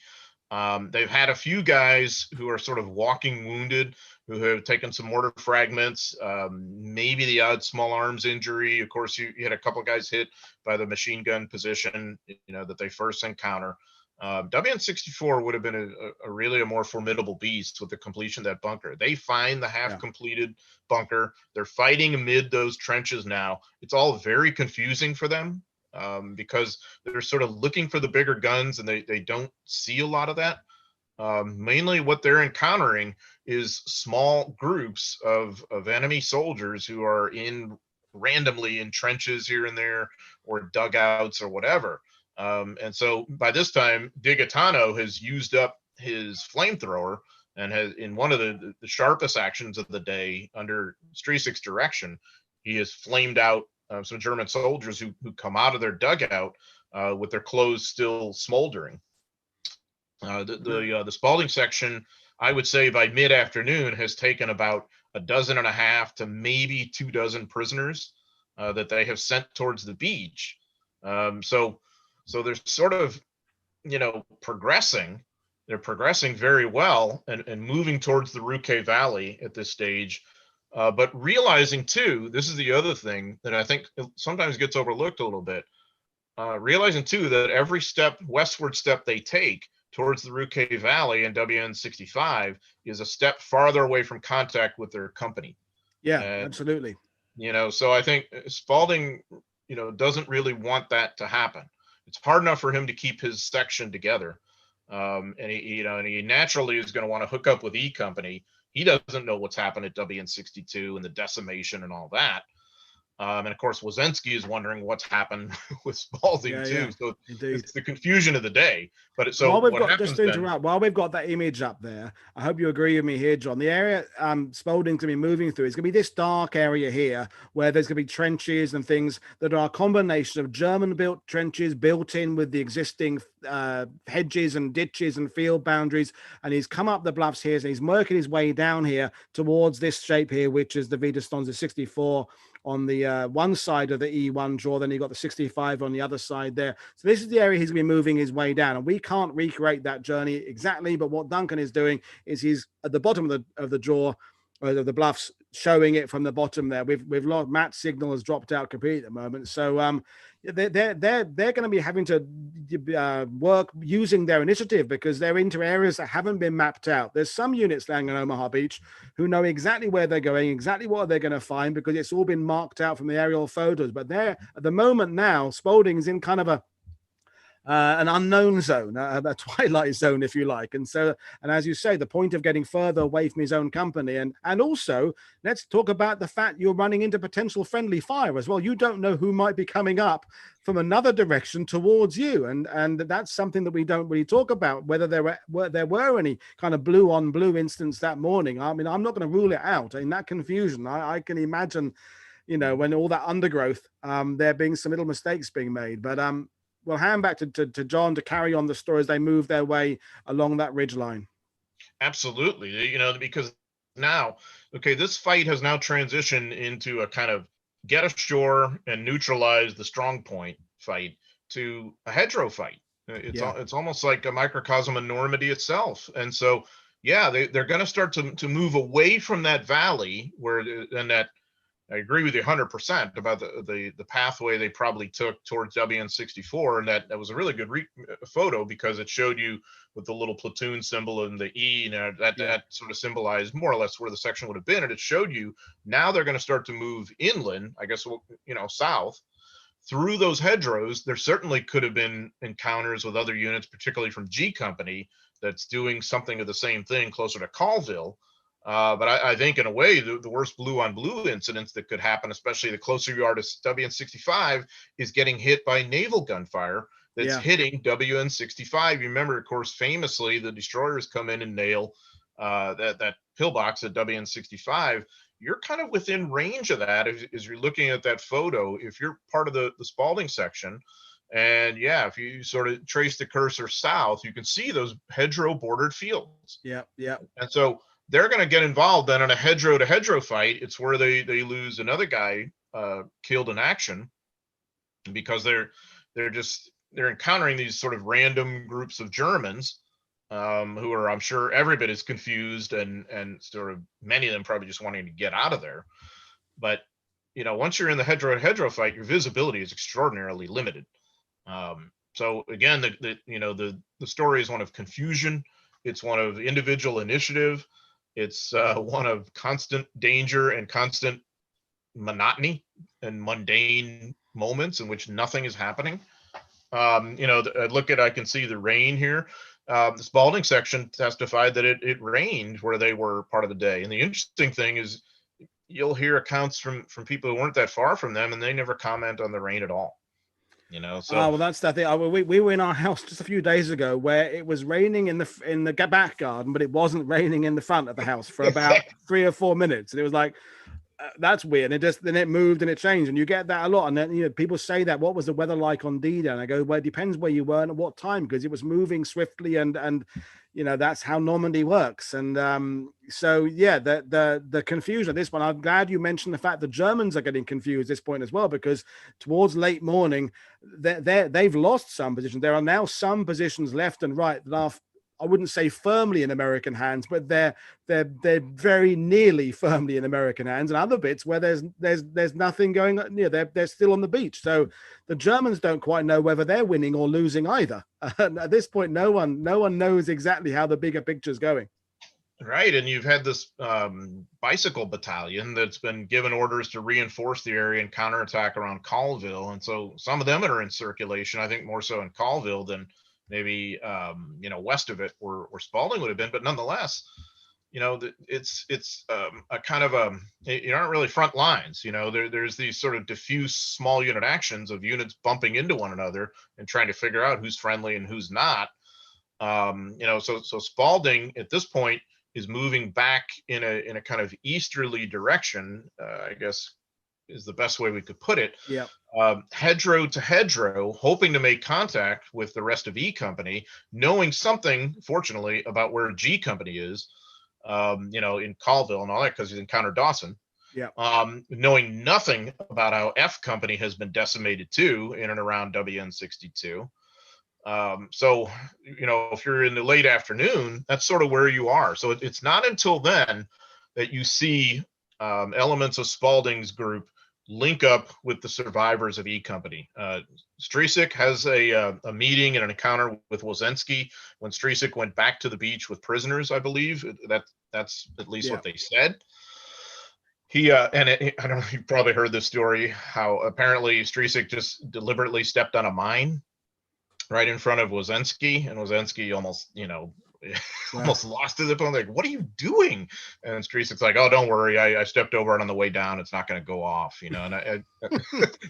They've had a few guys who are sort of walking wounded, who have taken some mortar fragments, maybe the odd small arms injury. Of course, you had a couple of guys hit by the machine gun position, you know, that they first encounter. WN-64 would have been a really more formidable beast with the completion of that bunker. They find the half-completed bunker. They're fighting amid those trenches now. It's all very confusing for them. Because they're sort of looking for the bigger guns, and they don't see a lot of that. Mainly what they're encountering is small groups of enemy soldiers who are randomly in trenches here and there, or dugouts or whatever. And so by this time, Di Gaetano has used up his flamethrower, and has, in one of the sharpest actions of the day under Stryczyk's direction, he has flamed out some German soldiers who come out of their dugout with their clothes still smoldering. The Spalding section, I would say by mid-afternoon, has taken about 12.5 to maybe 24 prisoners that they have sent towards the beach. So they're sort of, you know, progressing. They're progressing very well and moving towards the Ruke Valley at this stage. But realizing too, this is the other thing that I think sometimes gets overlooked a little bit. Realizing too that every westward step they take towards the Ruke Valley and WN-65 is a step farther away from contact with their company. Yeah, absolutely. You know, so I think Spalding, you know, doesn't really want that to happen. It's hard enough for him to keep his section together, and he naturally is going to want to hook up with E Company. He doesn't know what's happened at WN-62 and the decimation and all that. And of course, Wozensky is wondering what's happened with Spalding too. Yeah, so indeed. It's the confusion of the day. But so while we've got that image up there, I hope you agree with me here, John. The area Spalding's gonna be moving through is gonna be this dark area here, where there's gonna be trenches and things that are a combination of German-built trenches built in with the existing hedges and ditches and field boundaries. And he's come up the bluffs here, and he's working his way down here towards this shape here, which is the Widerstandsweg 64 on the one side of the E1 draw. Then you've got the 65 on the other side there. So this is the area he's going to be moving his way down. And we can't recreate that journey exactly. But what Duncan is doing is he's at the bottom of the draw, or the bluffs, showing it from the bottom there. We've lost, Matt's signal has dropped out completely at the moment. So they're going to be having to work using their initiative, because they're into areas that haven't been mapped out. There's some units landing on Omaha Beach who know exactly where they're going, exactly what they're going to find, because it's all been marked out from the aerial photos. But they're at the moment now, Spalding is in kind of an unknown zone, a twilight zone, if you like. And so, and as you say, the point of getting further away from his own company, and also let's talk about the fact you're running into potential friendly fire as well. You don't know who might be coming up from another direction towards you, and that's something that we don't really talk about, whether there were any kind of blue on blue incidents that morning. I mean, I'm not going to rule it out. In that confusion, I can imagine, you know, when all that undergrowth, there being some little mistakes being made. But we'll hand back to John to carry on the story as they move their way along that ridge line. Absolutely. You know, because now, okay, this fight has now transitioned into a kind of get ashore and neutralize the strong point fight to a hedgerow fight. It's almost like a microcosm of Normandy itself. And so, yeah, they're going to start to move away from that valley and that, I agree with you 100% about the pathway they probably took towards WN-64, and that was a really good photo, because it showed you with the little platoon symbol and the E, you know, that sort of symbolized more or less where the section would have been, and it showed you now they're going to start to move inland, I guess, you know, south through those hedgerows. There certainly could have been encounters with other units, particularly from G Company, that's doing something of the same thing closer to Colville. But I think in a way, the worst blue on blue incidents that could happen, especially the closer you are to WN-65, is getting hit by naval gunfire that's hitting WN-65. You remember, of course, famously, the destroyers come in and nail that pillbox at WN-65. You're kind of within range of that as you're looking at that photo. If you're part of the Spalding section, and if you sort of trace the cursor south, you can see those hedgerow bordered fields. Yeah. And so they're going to get involved then in a hedgerow to hedgerow fight. It's where they lose another guy killed in action, because they're encountering these sort of random groups of Germans who are, I'm sure, every bit as confused and sort of many of them probably just wanting to get out of there. But you know, once you're in the hedgerow to hedgerow fight, your visibility is extraordinarily limited. So again, the story is one of confusion. It's one of individual initiative. It's one of constant danger and constant monotony and mundane moments in which nothing is happening. You know, I can see the rain here. The Spalding section testified that it rained where they were part of the day. And the interesting thing is you'll hear accounts from people who weren't that far from them, and they never comment on the rain at all. You know, so well, that's the thing. We were in our house just a few days ago where it was raining in the back garden, but it wasn't raining in the front of the house for about 3 or 4 minutes, and it was like, that's weird. And then it moved and it changed, and you get that a lot. And then, you know, people say that, what was the weather like on D-Day? And I go, well, it depends where you were and at what time, because it was moving swiftly, and you know, that's how Normandy works. And so yeah, the confusion of this one, I'm glad you mentioned the fact the Germans are getting confused at this point as well, because towards late morning they've lost some positions. There are now some positions left and right that are, I wouldn't say firmly in American hands, but they're very nearly firmly in American hands, and other bits where there's nothing going on. You know, they're still on the beach. So the Germans don't quite know whether they're winning or losing either. At this point, no one knows exactly how the bigger picture's going. Right, and you've had this bicycle battalion that's been given orders to reinforce the area and counterattack around Colville, and so some of them are in circulation. I think more so in Colville than maybe you know, west of it where Spalding would have been. But nonetheless, you know, it's a kind of you aren't really front lines. You know, there's these sort of diffuse small unit actions of units bumping into one another and trying to figure out who's friendly and who's not. You know, so Spalding at this point is moving back in a kind of easterly direction, I guess is the best way we could put it. Yeah. Hedgerow to hedgerow, hoping to make contact with the rest of E Company, knowing something, fortunately, about where G Company is, you know, in Colville and all that, because he's encountered Dawson. Yeah. Knowing nothing about how F Company has been decimated too in and around WN-62. So, if you're in the late afternoon, that's sort of where you are. So it's not until then that you see elements of Spalding's group link up with the survivors of E Company. Streczyk has a meeting and an encounter with Wozensky when Streczyk went back to the beach with prisoners, I believe. That's at least what they said. I don't know if you've probably heard this story, how apparently Streczyk just deliberately stepped on a mine right in front of Wozensky, and Wozensky almost, almost lost his opponent. Like, what are you doing? And Stryczyk's like, oh, don't worry, I stepped over it on the way down. It's not going to go off, And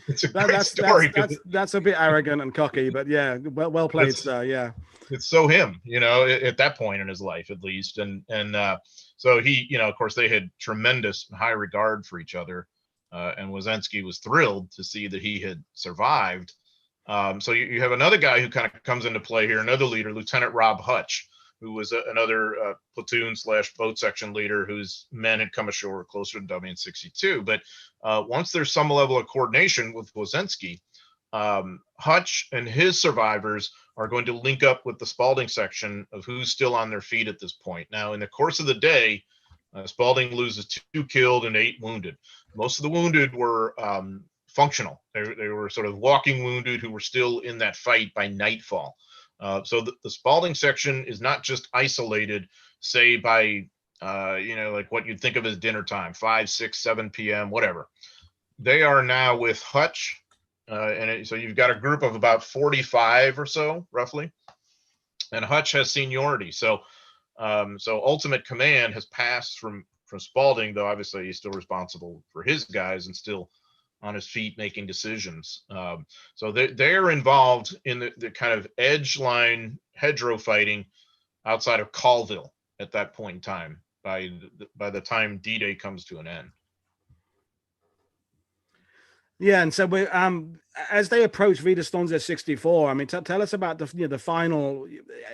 it's a great story. That's a bit arrogant and cocky, but yeah, well played, sir. Yeah, it's so him, at that point in his life, at least, and so he, of course, they had tremendous high regard for each other, and Wozensky was thrilled to see that he had survived. So you have another guy who kind of comes into play here, another leader, Lieutenant Rob Hutch, who was another platoon/boat section leader whose men had come ashore closer to WN-62. But once there's some level of coordination with Wozensky, Hutch and his survivors are going to link up with the Spalding section of who's still on their feet at this point. Now, in the course of the day, Spalding loses 2 killed and 8 wounded. Most of the wounded were functional. They were sort of walking wounded who were still in that fight by nightfall. So the Spalding section is not just isolated, say by, like what you'd think of as dinner time, 5, 6, 7 p.m., whatever. They are now with Hutch. So you've got a group of about 45 or so, roughly. And Hutch has seniority. So ultimate command has passed from Spalding, though obviously he's still responsible for his guys and still on his feet making decisions. So they're involved in the kind of edge line hedgerow fighting outside of Colville at that point in time, by the time D-Day comes to an end. Yeah, and so we as they approach Widerstandsgebiet 64, I mean, tell us about the final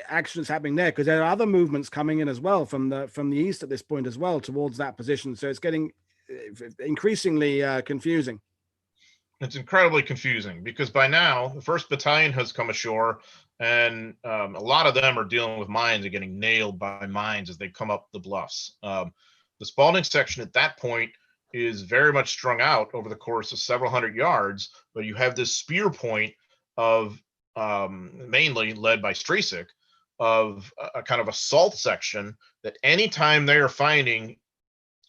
actions happening there, because there are other movements coming in as well from the east at this point as well towards that position. So it's getting increasingly confusing. It's incredibly confusing because by now the 1st Battalion has come ashore, and a lot of them are dealing with mines and getting nailed by mines as they come up the bluffs. The Spalding section at that point is very much strung out over the course of several hundred yards, but you have this spear point of mainly led by Streczyk of a kind of assault section that anytime they are finding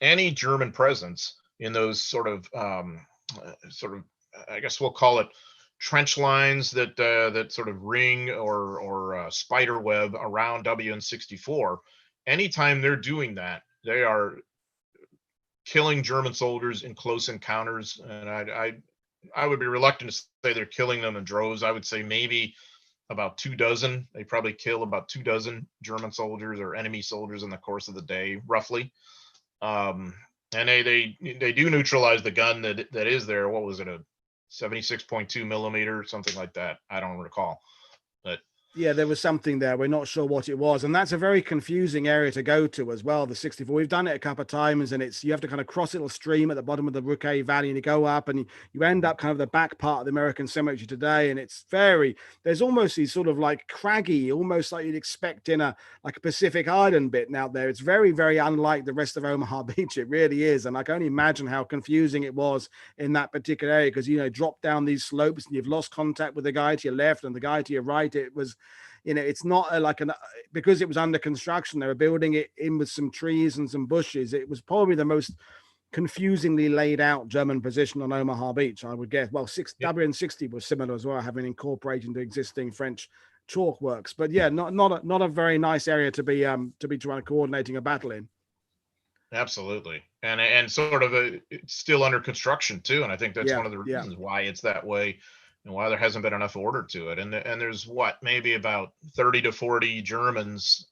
any German presence in those sort of I guess we'll call it trench lines that sort of ring or spider web around WN-64, anytime they're doing that, they are killing German soldiers in close encounters. And I would be reluctant to say they're killing them in droves. I would say maybe about 24. They probably kill about 24 German soldiers or enemy soldiers in the course of the day, roughly. And they do neutralize the gun that is there. What was it, a 76.2 millimeter, something like that? I don't recall, but yeah, there was something there. We're not sure what it was. And that's a very confusing area to go to as well, the 64. We've done it a couple of times, and you have to kind of cross a little stream at the bottom of the Rookie Valley, and you go up and you end up kind of the back part of the American Cemetery today. And it's there's almost these sort of like craggy, almost like you'd expect in a Pacific Island bit out there. It's very, very unlike the rest of Omaha Beach. It really is. And I can only imagine how confusing it was in that particular area, because, drop down these slopes and you've lost contact with the guy to your left and the guy to your right. It was, it's not because it was under construction, they were building it in with some trees and some bushes. It was probably the most confusingly laid out German position on Omaha Beach, I would guess. Well, WN-60 was similar as well, having incorporated into existing French chalk works. But yeah, not a very nice area to be trying to coordinating a battle in. Absolutely. And sort of it's still under construction too. And I think that's one of the reasons why it's that way, and why there hasn't been enough order to it. And there's maybe about 30 to 40 Germans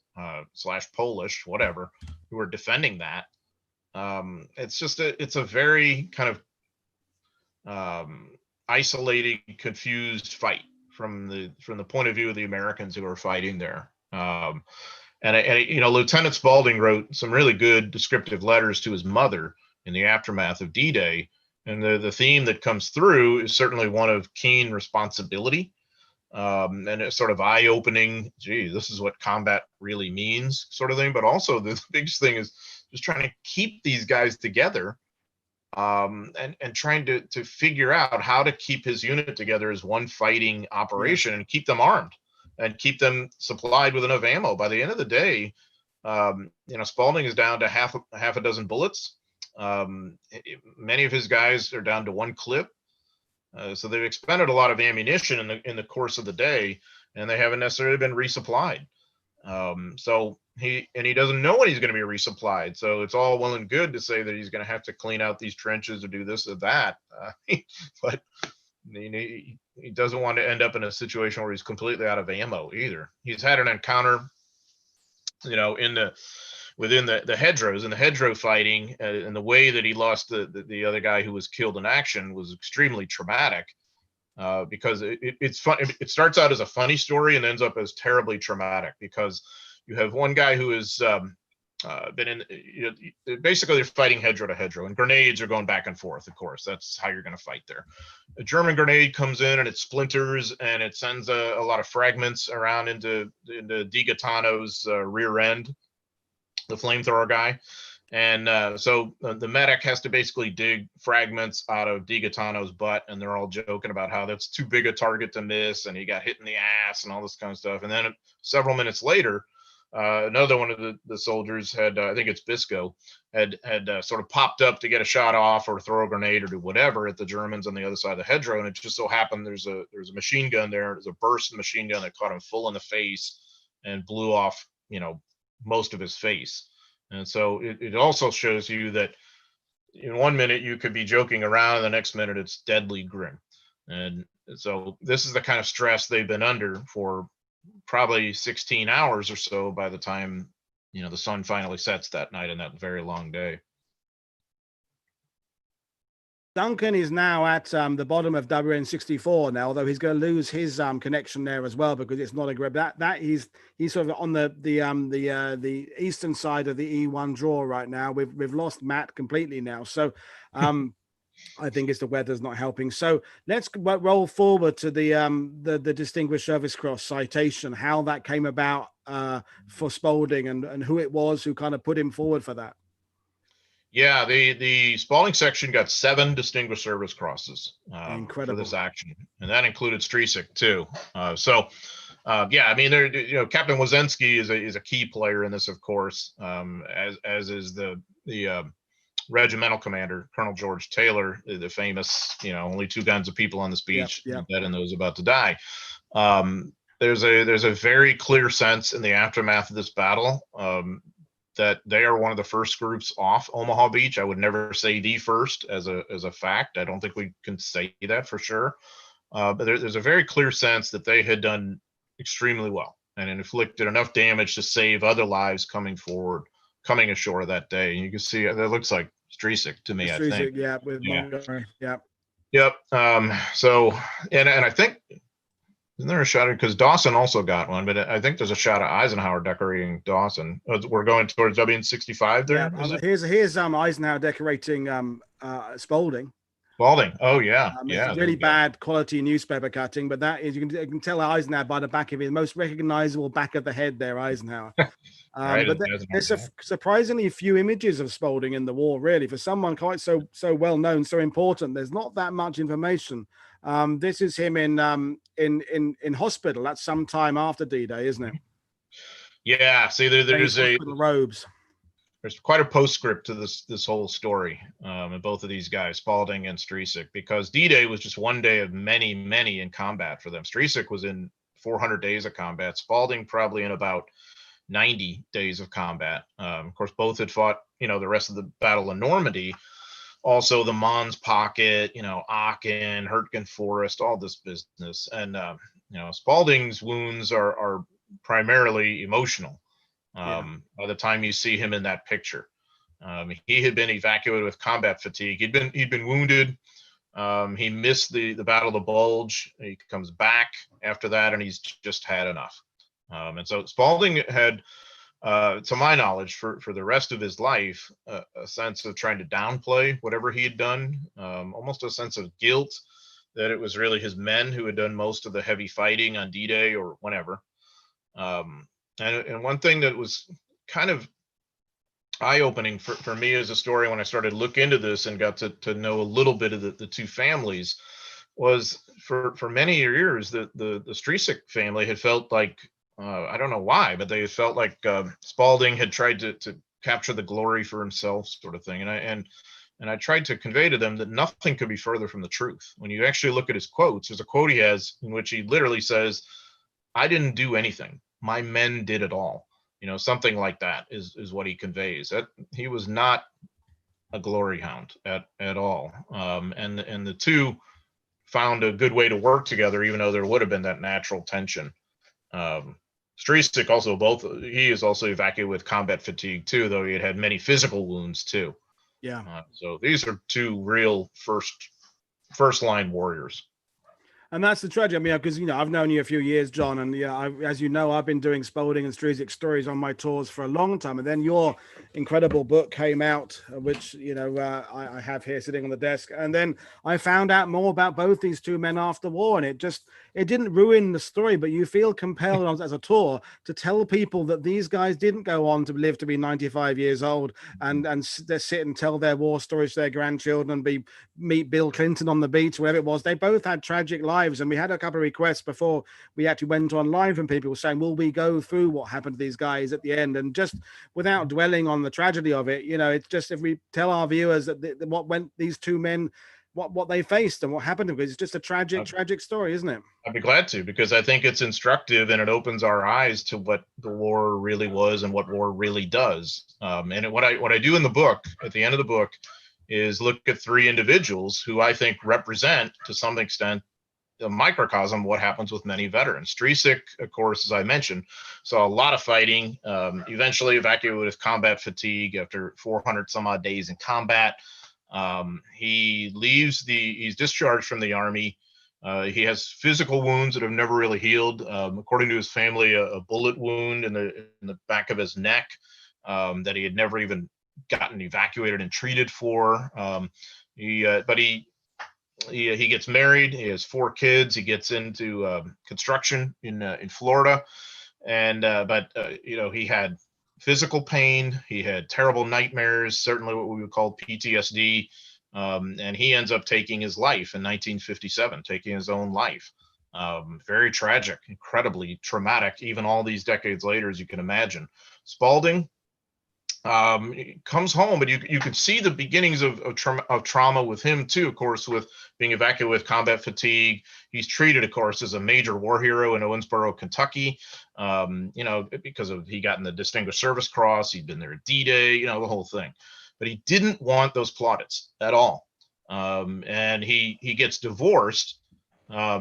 / Polish, whatever, who are defending that. It's just it's a very kind of isolated, confused fight from the point of view of the Americans who are fighting there. And Lieutenant Spalding wrote some really good descriptive letters to his mother in the aftermath of D-Day. And the theme that comes through is certainly one of keen responsibility, and it's sort of eye-opening. Gee, this is what combat really means, sort of thing. But also the biggest thing is just trying to keep these guys together, and trying to figure out how to keep his unit together as one fighting operation, and keep them armed and keep them supplied with enough ammo. By the end of the day, Spalding is down to half a dozen bullets. Many of his guys are down to one clip. So they've expended a lot of ammunition in the course of the day, and they haven't necessarily been resupplied. So he doesn't know when he's going to be resupplied. So it's all well and good to say that he's going to have to clean out these trenches or do this or that, but he doesn't want to end up in a situation where he's completely out of ammo either. He's had an encounter, within the hedgerows, in the hedgerow fighting, and the way that he lost the other guy who was killed in action was extremely traumatic, because it's fun. It starts out as a funny story and ends up as terribly traumatic, because you have one guy who has been in, basically they're fighting hedgerow to hedgerow, and grenades are going back and forth. Of course, that's how you're going to fight there. A German grenade comes in and it splinters and it sends a lot of fragments around into Di Gaetano's rear end, the flamethrower guy. And so the medic has to basically dig fragments out of Di Gaetano's butt, and they're all joking about how that's too big a target to miss, and he got hit in the ass and all this kind of stuff. And then several minutes later, another one of the soldiers had, I think it's Bisco, had sort of popped up to get a shot off or throw a grenade or do whatever at the Germans on the other side of the hedgerow. And it just so happened there's a machine gun there. There's a burst machine gun that caught him full in the face and blew off, most of his face. And so it also shows you that in 1 minute you could be joking around, and the next minute it's deadly grim. And so this is the kind of stress they've been under for probably 16 hours or so by the time the sun finally sets that night in that very long day. Duncan is now at the bottom of WN-64 now, although he's going to lose his connection there as well, because it's not a grip. That he's sort of on the eastern side of the E1 draw right now. We've lost Matt completely now, so I think it's the weather's not helping. So let's roll forward to the Distinguished Service Cross citation, how that came about for Spalding, and who it was who kind of put him forward for that. Yeah, the Spalding section got 7 Distinguished Service Crosses for this action, and that included Streczyk too. Yeah, I mean, Captain Wozensky is a key player in this, of course, as is the regimental commander, Colonel George Taylor, the famous, only 2 guns of people on this beach, dead and those about to die. There's a very clear sense in the aftermath of this battle that they are one of the first groups off Omaha Beach. I would never say the first as a fact. I don't think we can say that for sure. But there's a very clear sense that they had done extremely well and inflicted enough damage to save other lives coming ashore that day. And you can see that looks like Streczyk to me, I think. Yeah, with Montgomery. Yeah. Yep. So, and I think, isn't there a shot of, because Dawson also got one, but I think there's a shot of Eisenhower decorating Dawson. We're going towards WN-65 there. Yeah, here's Eisenhower decorating Spalding. Spalding. Oh yeah, it's really bad quality newspaper cutting, but that is, you can tell Eisenhower by the back of his most recognizable back of the head there, Eisenhower. Right, but there's surprisingly few images of Spalding in the war, really, for someone quite so well known, so important. There's not that much information. This is him in hospital. That's some time after D-Day, isn't it? Yeah. See, there's robes. There's quite a postscript to this whole story, and both of these guys, Spalding and Streczyk, because D-Day was just one day of many, many in combat for them. Streczyk was in 400 days of combat. Spalding probably in about 90 days of combat. Of course, both had fought, the rest of the Battle of Normandy, also the Mons Pocket, Aachen, Hurtgen Forest, all this business. And, Spalding's wounds are primarily emotional. By the time you see him in that picture, he had been evacuated with combat fatigue. He'd been wounded. He missed the Battle of the Bulge. He comes back after that, and he's just had enough. And so Spalding had to my knowledge, for the rest of his life, a sense of trying to downplay whatever he had done, almost a sense of guilt that it was really his men who had done most of the heavy fighting on D-Day or whenever. And one thing that was kind of eye-opening for me as a story when I started to look into this and got to know a little bit of the two families was for many years the Streczyk family had felt like, I don't know why, but they felt like Spalding had tried to capture the glory for himself, sort of thing. And I tried to convey to them that nothing could be further from the truth. When you actually look at his quotes, there's a quote he has in which he literally says, "I didn't do anything. My men did it all." You know, something like that is what he conveys. That he was not a glory hound at all. And the two found a good way to work together, even though there would have been that natural tension. Streczyk also he is also evacuated with combat fatigue too, though he had many physical wounds too. Yeah. So these are two real first line warriors. And that's the tragedy. I mean, because, you know, I've known you a few years, John, and yeah, as you know, I've been doing Spalding and Streczyk stories on my tours for a long time. And then your incredible book came out, which, you know, I have here sitting on the desk. And then I found out more about both these two men after war, and it didn't ruin the story, but you feel compelled as a tour to tell people that these guys didn't go on to live to be 95 years old and they sit and tell their war stories to their grandchildren and meet Bill Clinton on the beach, wherever it was. They both had tragic lives. And we had a couple of requests before we actually went online from people saying, will we go through what happened to these guys at the end? And just without dwelling on the tragedy of it, you know, it's just, if we tell our viewers that these two men, what they faced and what happened to them, it's just a tragic story, isn't it? I'd be glad to, because I think it's instructive and it opens our eyes to what the war really was and what war really does. And what I do in the book, at the end of the book, is look at three individuals who I think represent, to some extent, a microcosm of what happens with many veterans. Streczyk, of course, as I mentioned, saw a lot of fighting, eventually evacuated with combat fatigue after 400 some odd days in combat. He's discharged from the Army. He has physical wounds that have never really healed. According to his family, a bullet wound in the back of his neck that he had never even gotten evacuated and treated for. He gets married. He has 4 kids. He gets into construction in Florida, but you know, he had physical pain. He had terrible nightmares, certainly what we would call PTSD, and he ends up taking his life in 1957, taking his own life. Very tragic, incredibly traumatic, even all these decades later, as you can imagine. Spalding comes home, but you could see the beginnings of trauma with him too, of course, with being evacuated with combat fatigue. He's treated, of course, as a major war hero in Owensboro, Kentucky, you know, because he got in the Distinguished Service Cross. He'd been there at D-Day, you know, the whole thing. But he didn't want those plaudits at all. And he gets divorced.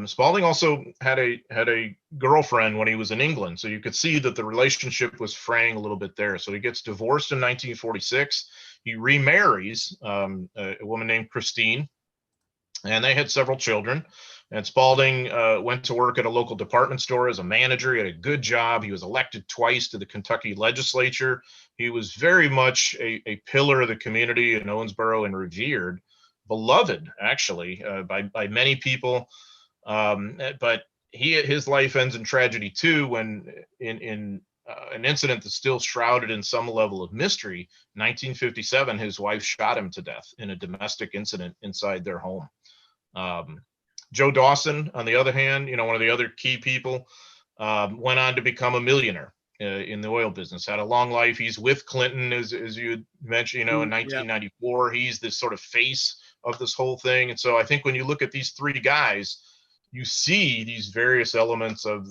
Spalding also had a girlfriend when he was in England, so you could see that the relationship was fraying a little bit there. So he gets divorced in 1946. He remarries a woman named Christine, and they had several children. And Spalding went to work at a local department store as a manager. He had a good job. He was elected twice to the Kentucky legislature. He was very much a pillar of the community in Owensboro and revered, beloved, actually, by many people. But his life ends in tragedy too, when in an incident that's still shrouded in some level of mystery. 1957, his wife shot him to death in a domestic incident inside their home. Joe Dawson, on the other hand, you know, one of the other key people, went on to become a millionaire in the oil business, had a long life. He's with Clinton, as you mentioned, you know, in 1994. He's this sort of face of this whole thing. And so I think when you look at these three guys, you see these various elements of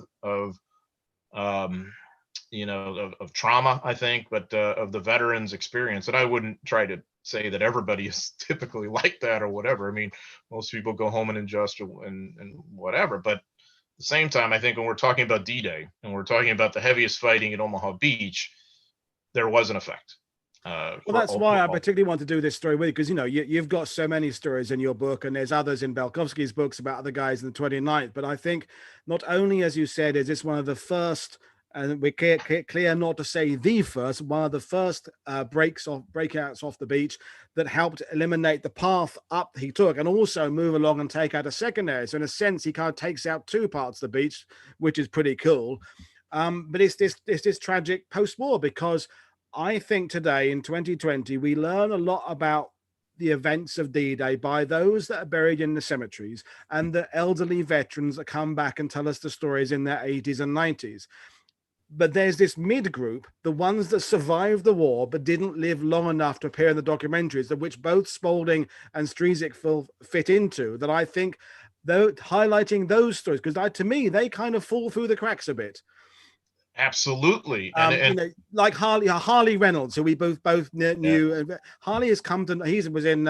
trauma, I think, but of the veterans' experience. And I wouldn't try to say that everybody is typically like that or whatever. I mean, most people go home and adjust and whatever. But at the same time, I think when we're talking about D-Day and we're talking about the heaviest fighting at Omaha Beach, there was an effect. Well, that's why I particularly want to do this story with you, because, you know, you've got so many stories in your book, and there's others in Belkovsky's books about other guys in the 29th. But I think not only, as you said, is this one of the first and we're clear not to say the first, one of the first breakouts off the beach that helped eliminate the path up he took, and also move along and take out a second area. So in a sense, he kind of takes out two parts of the beach, which is pretty cool. But it's this tragic post-war, because I think today in 2020 we learn a lot about the events of D-Day by those that are buried in the cemeteries and the elderly veterans that come back and tell us the stories in their 80s and 90s. But there's this mid group, the ones that survived the war but didn't live long enough to appear in the documentaries, of which both Spalding and Streczyk fit into, that I think, though, highlighting those stories, because to me they kind of fall through the cracks a bit. Absolutely. You know, like Harley Reynolds, who we both knew. Yeah. Harley has come to, he was in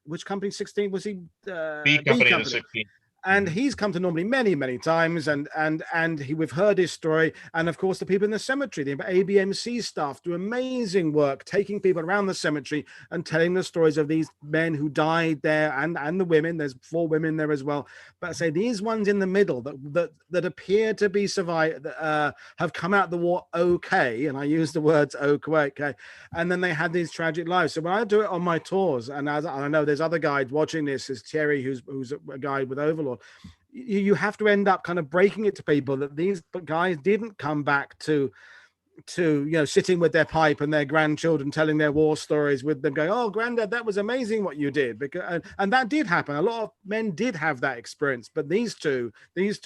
which company? 16 was he? B Company. 16. And he's come to Normandy many, many times, and we've heard his story. And of course, the people in the cemetery, the ABMC staff, do amazing work taking people around the cemetery and telling the stories of these men who died there, and the women. There's 4 women there as well. But I say these ones in the middle that appear to be survived, have come out the war okay, and I use the words okay, and then they had these tragic lives. So when I do it on my tours, and as I know there's other guides watching this, is Thierry, who's a guide with Overlord. You have to end up kind of breaking it to people that these guys didn't come back to sitting with their pipe and their grandchildren telling their war stories with them going, oh granddad, that was amazing what you did, because and that did happen. A lot of men did have that experience, but these two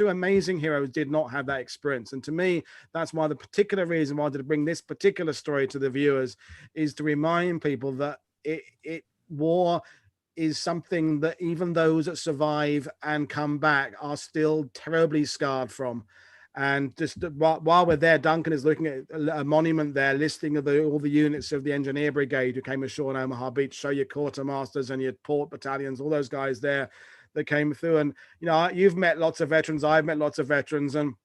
amazing heroes did not have that experience. And to me, that's why the particular reason why I wanted to bring this particular story to the viewers is to remind people that war is something that even those that survive and come back are still terribly scarred from. And just while we're there, Duncan is looking at a monument there, listing of all the units of the Engineer Brigade who came ashore in Omaha Beach. Show your quartermasters and your port battalions, all those guys there that came through. And you've met lots of veterans, I've met lots of veterans, and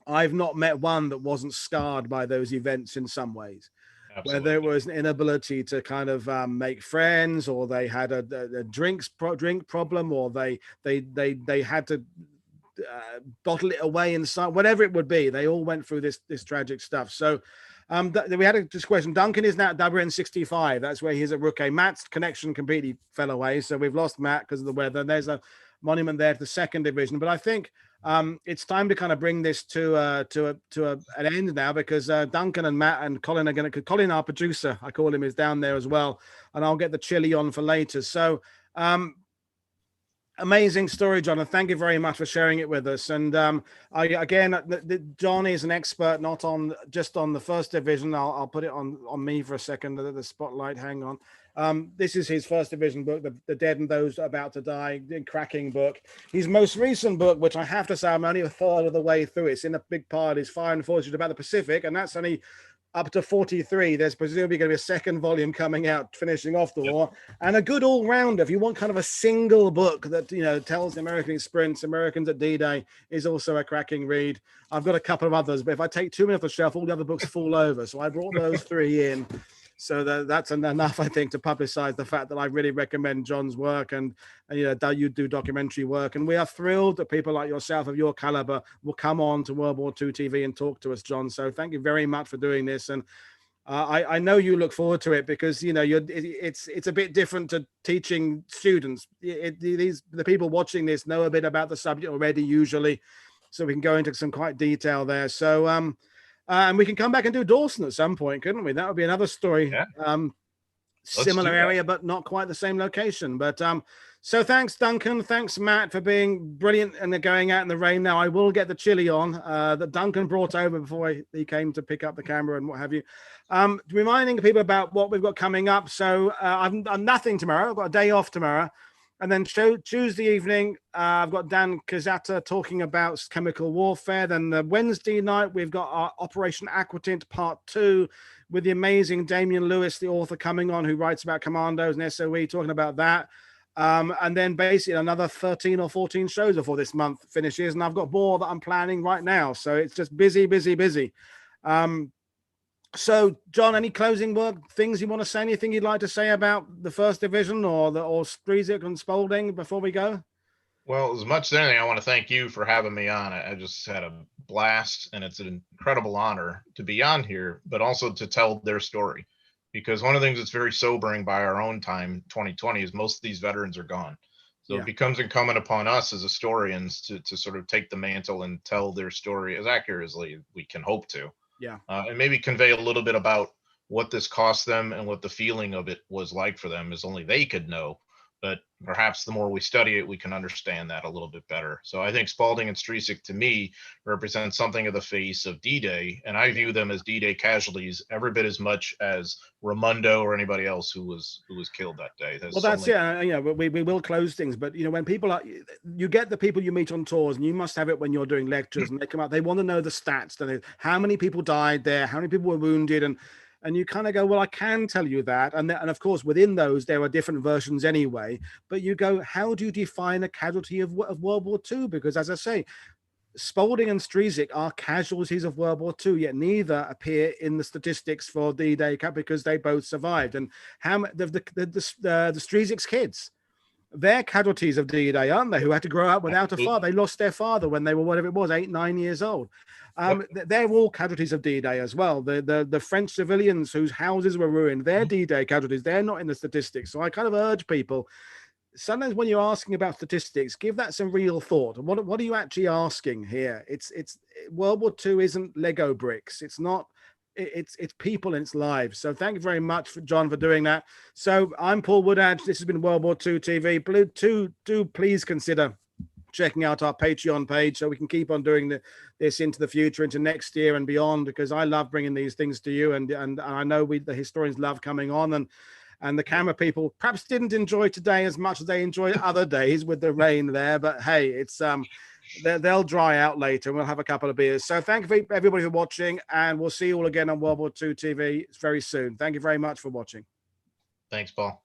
I've not met one that wasn't scarred by those events in some ways. Absolutely. Whether it was an inability to kind of make friends, or they had a drink problem, or they had to bottle it away inside, whatever it would be, they all went through this tragic stuff. So we had this question. Duncan is now at WN-65. That's where he's at Rookie. Matt's connection completely fell away, so we've lost Matt because of the weather. And there's a monument there to the 2nd Division. But I think it's time to kind of bring this to an end now, because Duncan and Matt and Colin are going to. Colin, our producer, I call him, is down there as well, and I'll get the chili on for later. So amazing story, John, and thank you very much for sharing it with us. And John is an expert, not just on the 1st Division. I'll put it on me for a second, the spotlight. Hang on. This is his 1st Division book, The Dead and Those About to Die, cracking book. His most recent book, which I have to say I'm only a third of the way through, it's in a big part, is Fire and Fortitude about the Pacific, and that's only up to 43. There's presumably going to be a 2nd volume coming out, finishing off the war, and a good all-rounder. If you want kind of a single book that tells the American experience, Americans at D-Day, is also a cracking read. I've got a couple of others, but if I take too many off the shelf, all the other books fall over. So I brought those 3 in. So that's enough, I think, to publicize the fact that I really recommend John's work, and you do documentary work. And we are thrilled that people like yourself of your caliber will come on to World War II TV and talk to us, John. So thank you very much for doing this. And I know you look forward to it, because it's a bit different to teaching students. The people watching this know a bit about the subject already, usually, so we can go into some quite detail there. So and we can come back and do Dawson at some point, couldn't we? That would be another story. Yeah. Similar area, but not quite the same location. But so thanks, Duncan. Thanks, Matt, for being brilliant and going out in the rain. Now I will get the chili on that Duncan brought over before he came to pick up the camera and what have you. Reminding people about what we've got coming up. So I'm nothing tomorrow. I've got a day off tomorrow. And then Tuesday evening, I've got Dan Kazata talking about chemical warfare. Then the Wednesday night, we've got our Operation Aquatint Part 2 with the amazing Damian Lewis, the author, coming on, who writes about commandos and SOE, talking about that. And then basically another 13 or 14 shows before this month finishes. And I've got more that I'm planning right now. So it's just busy, busy, busy. So, John, any closing things you want to say? Anything you'd like to say about the 1st Division or Streczyk and Spalding before we go? Well, as much as anything, I want to thank you for having me on. I just had a blast, and it's an incredible honor to be on here, but also to tell their story. Because one of the things that's very sobering by our own time, 2020, is most of these veterans are gone. So Yeah. it becomes incumbent upon us as historians to sort of take the mantle and tell their story as accurately as we can hope to. Yeah. And maybe convey a little bit about what this cost them and what the feeling of it was like for them, as only they could know. But perhaps the more we study it, we can understand that a little bit better. So I think Spalding and Streczyk, to me, represent something of the face of D-Day, and I view them as D-Day casualties every bit as much as Raimondo or anybody else who was killed that day. There's Well, that's so it. You know, we will close things, but you know, when people are, you get the people you meet on tours, and you must have it when you're doing lectures, and they come out, they want to know the stats, don't they? How many people died there? How many people were wounded? And you kind of go, well, I can tell you that, and of course, within those there are different versions anyway. But you go, how do you define a casualty of World War II? Because as I say, Spalding and Streczyk are casualties of World War II, yet neither appear in the statistics for D-Day because they both survived. And how the Stryczyk's kids, they're casualties of D-Day, aren't they? Who had to grow up without a father. They lost their father when they were whatever it was, 8, 9 years old. They're all casualties of D-Day as well. The French civilians whose houses were ruined, they're D-Day casualties. They're not in the statistics. So I kind of urge people, sometimes when you're asking about statistics, give that some real thought. What are you actually asking here? It's World War II isn't Lego bricks. It's not. It's people and it's lives. So thank you very much, John, for doing that. So I'm Paul Woodadge. This has been World War II TV. Do please consider checking out our Patreon page so we can keep on doing this into the future, into next year and beyond, because I love bringing these things to you, and I know the historians love coming on, and the camera people perhaps didn't enjoy today as much as they enjoyed other days with the rain there, but hey, it's they'll dry out later and we'll have a couple of beers. So thank you everybody for watching, and we'll see you all again on World War II TV very soon. Thank you very much for watching. Thanks, Paul.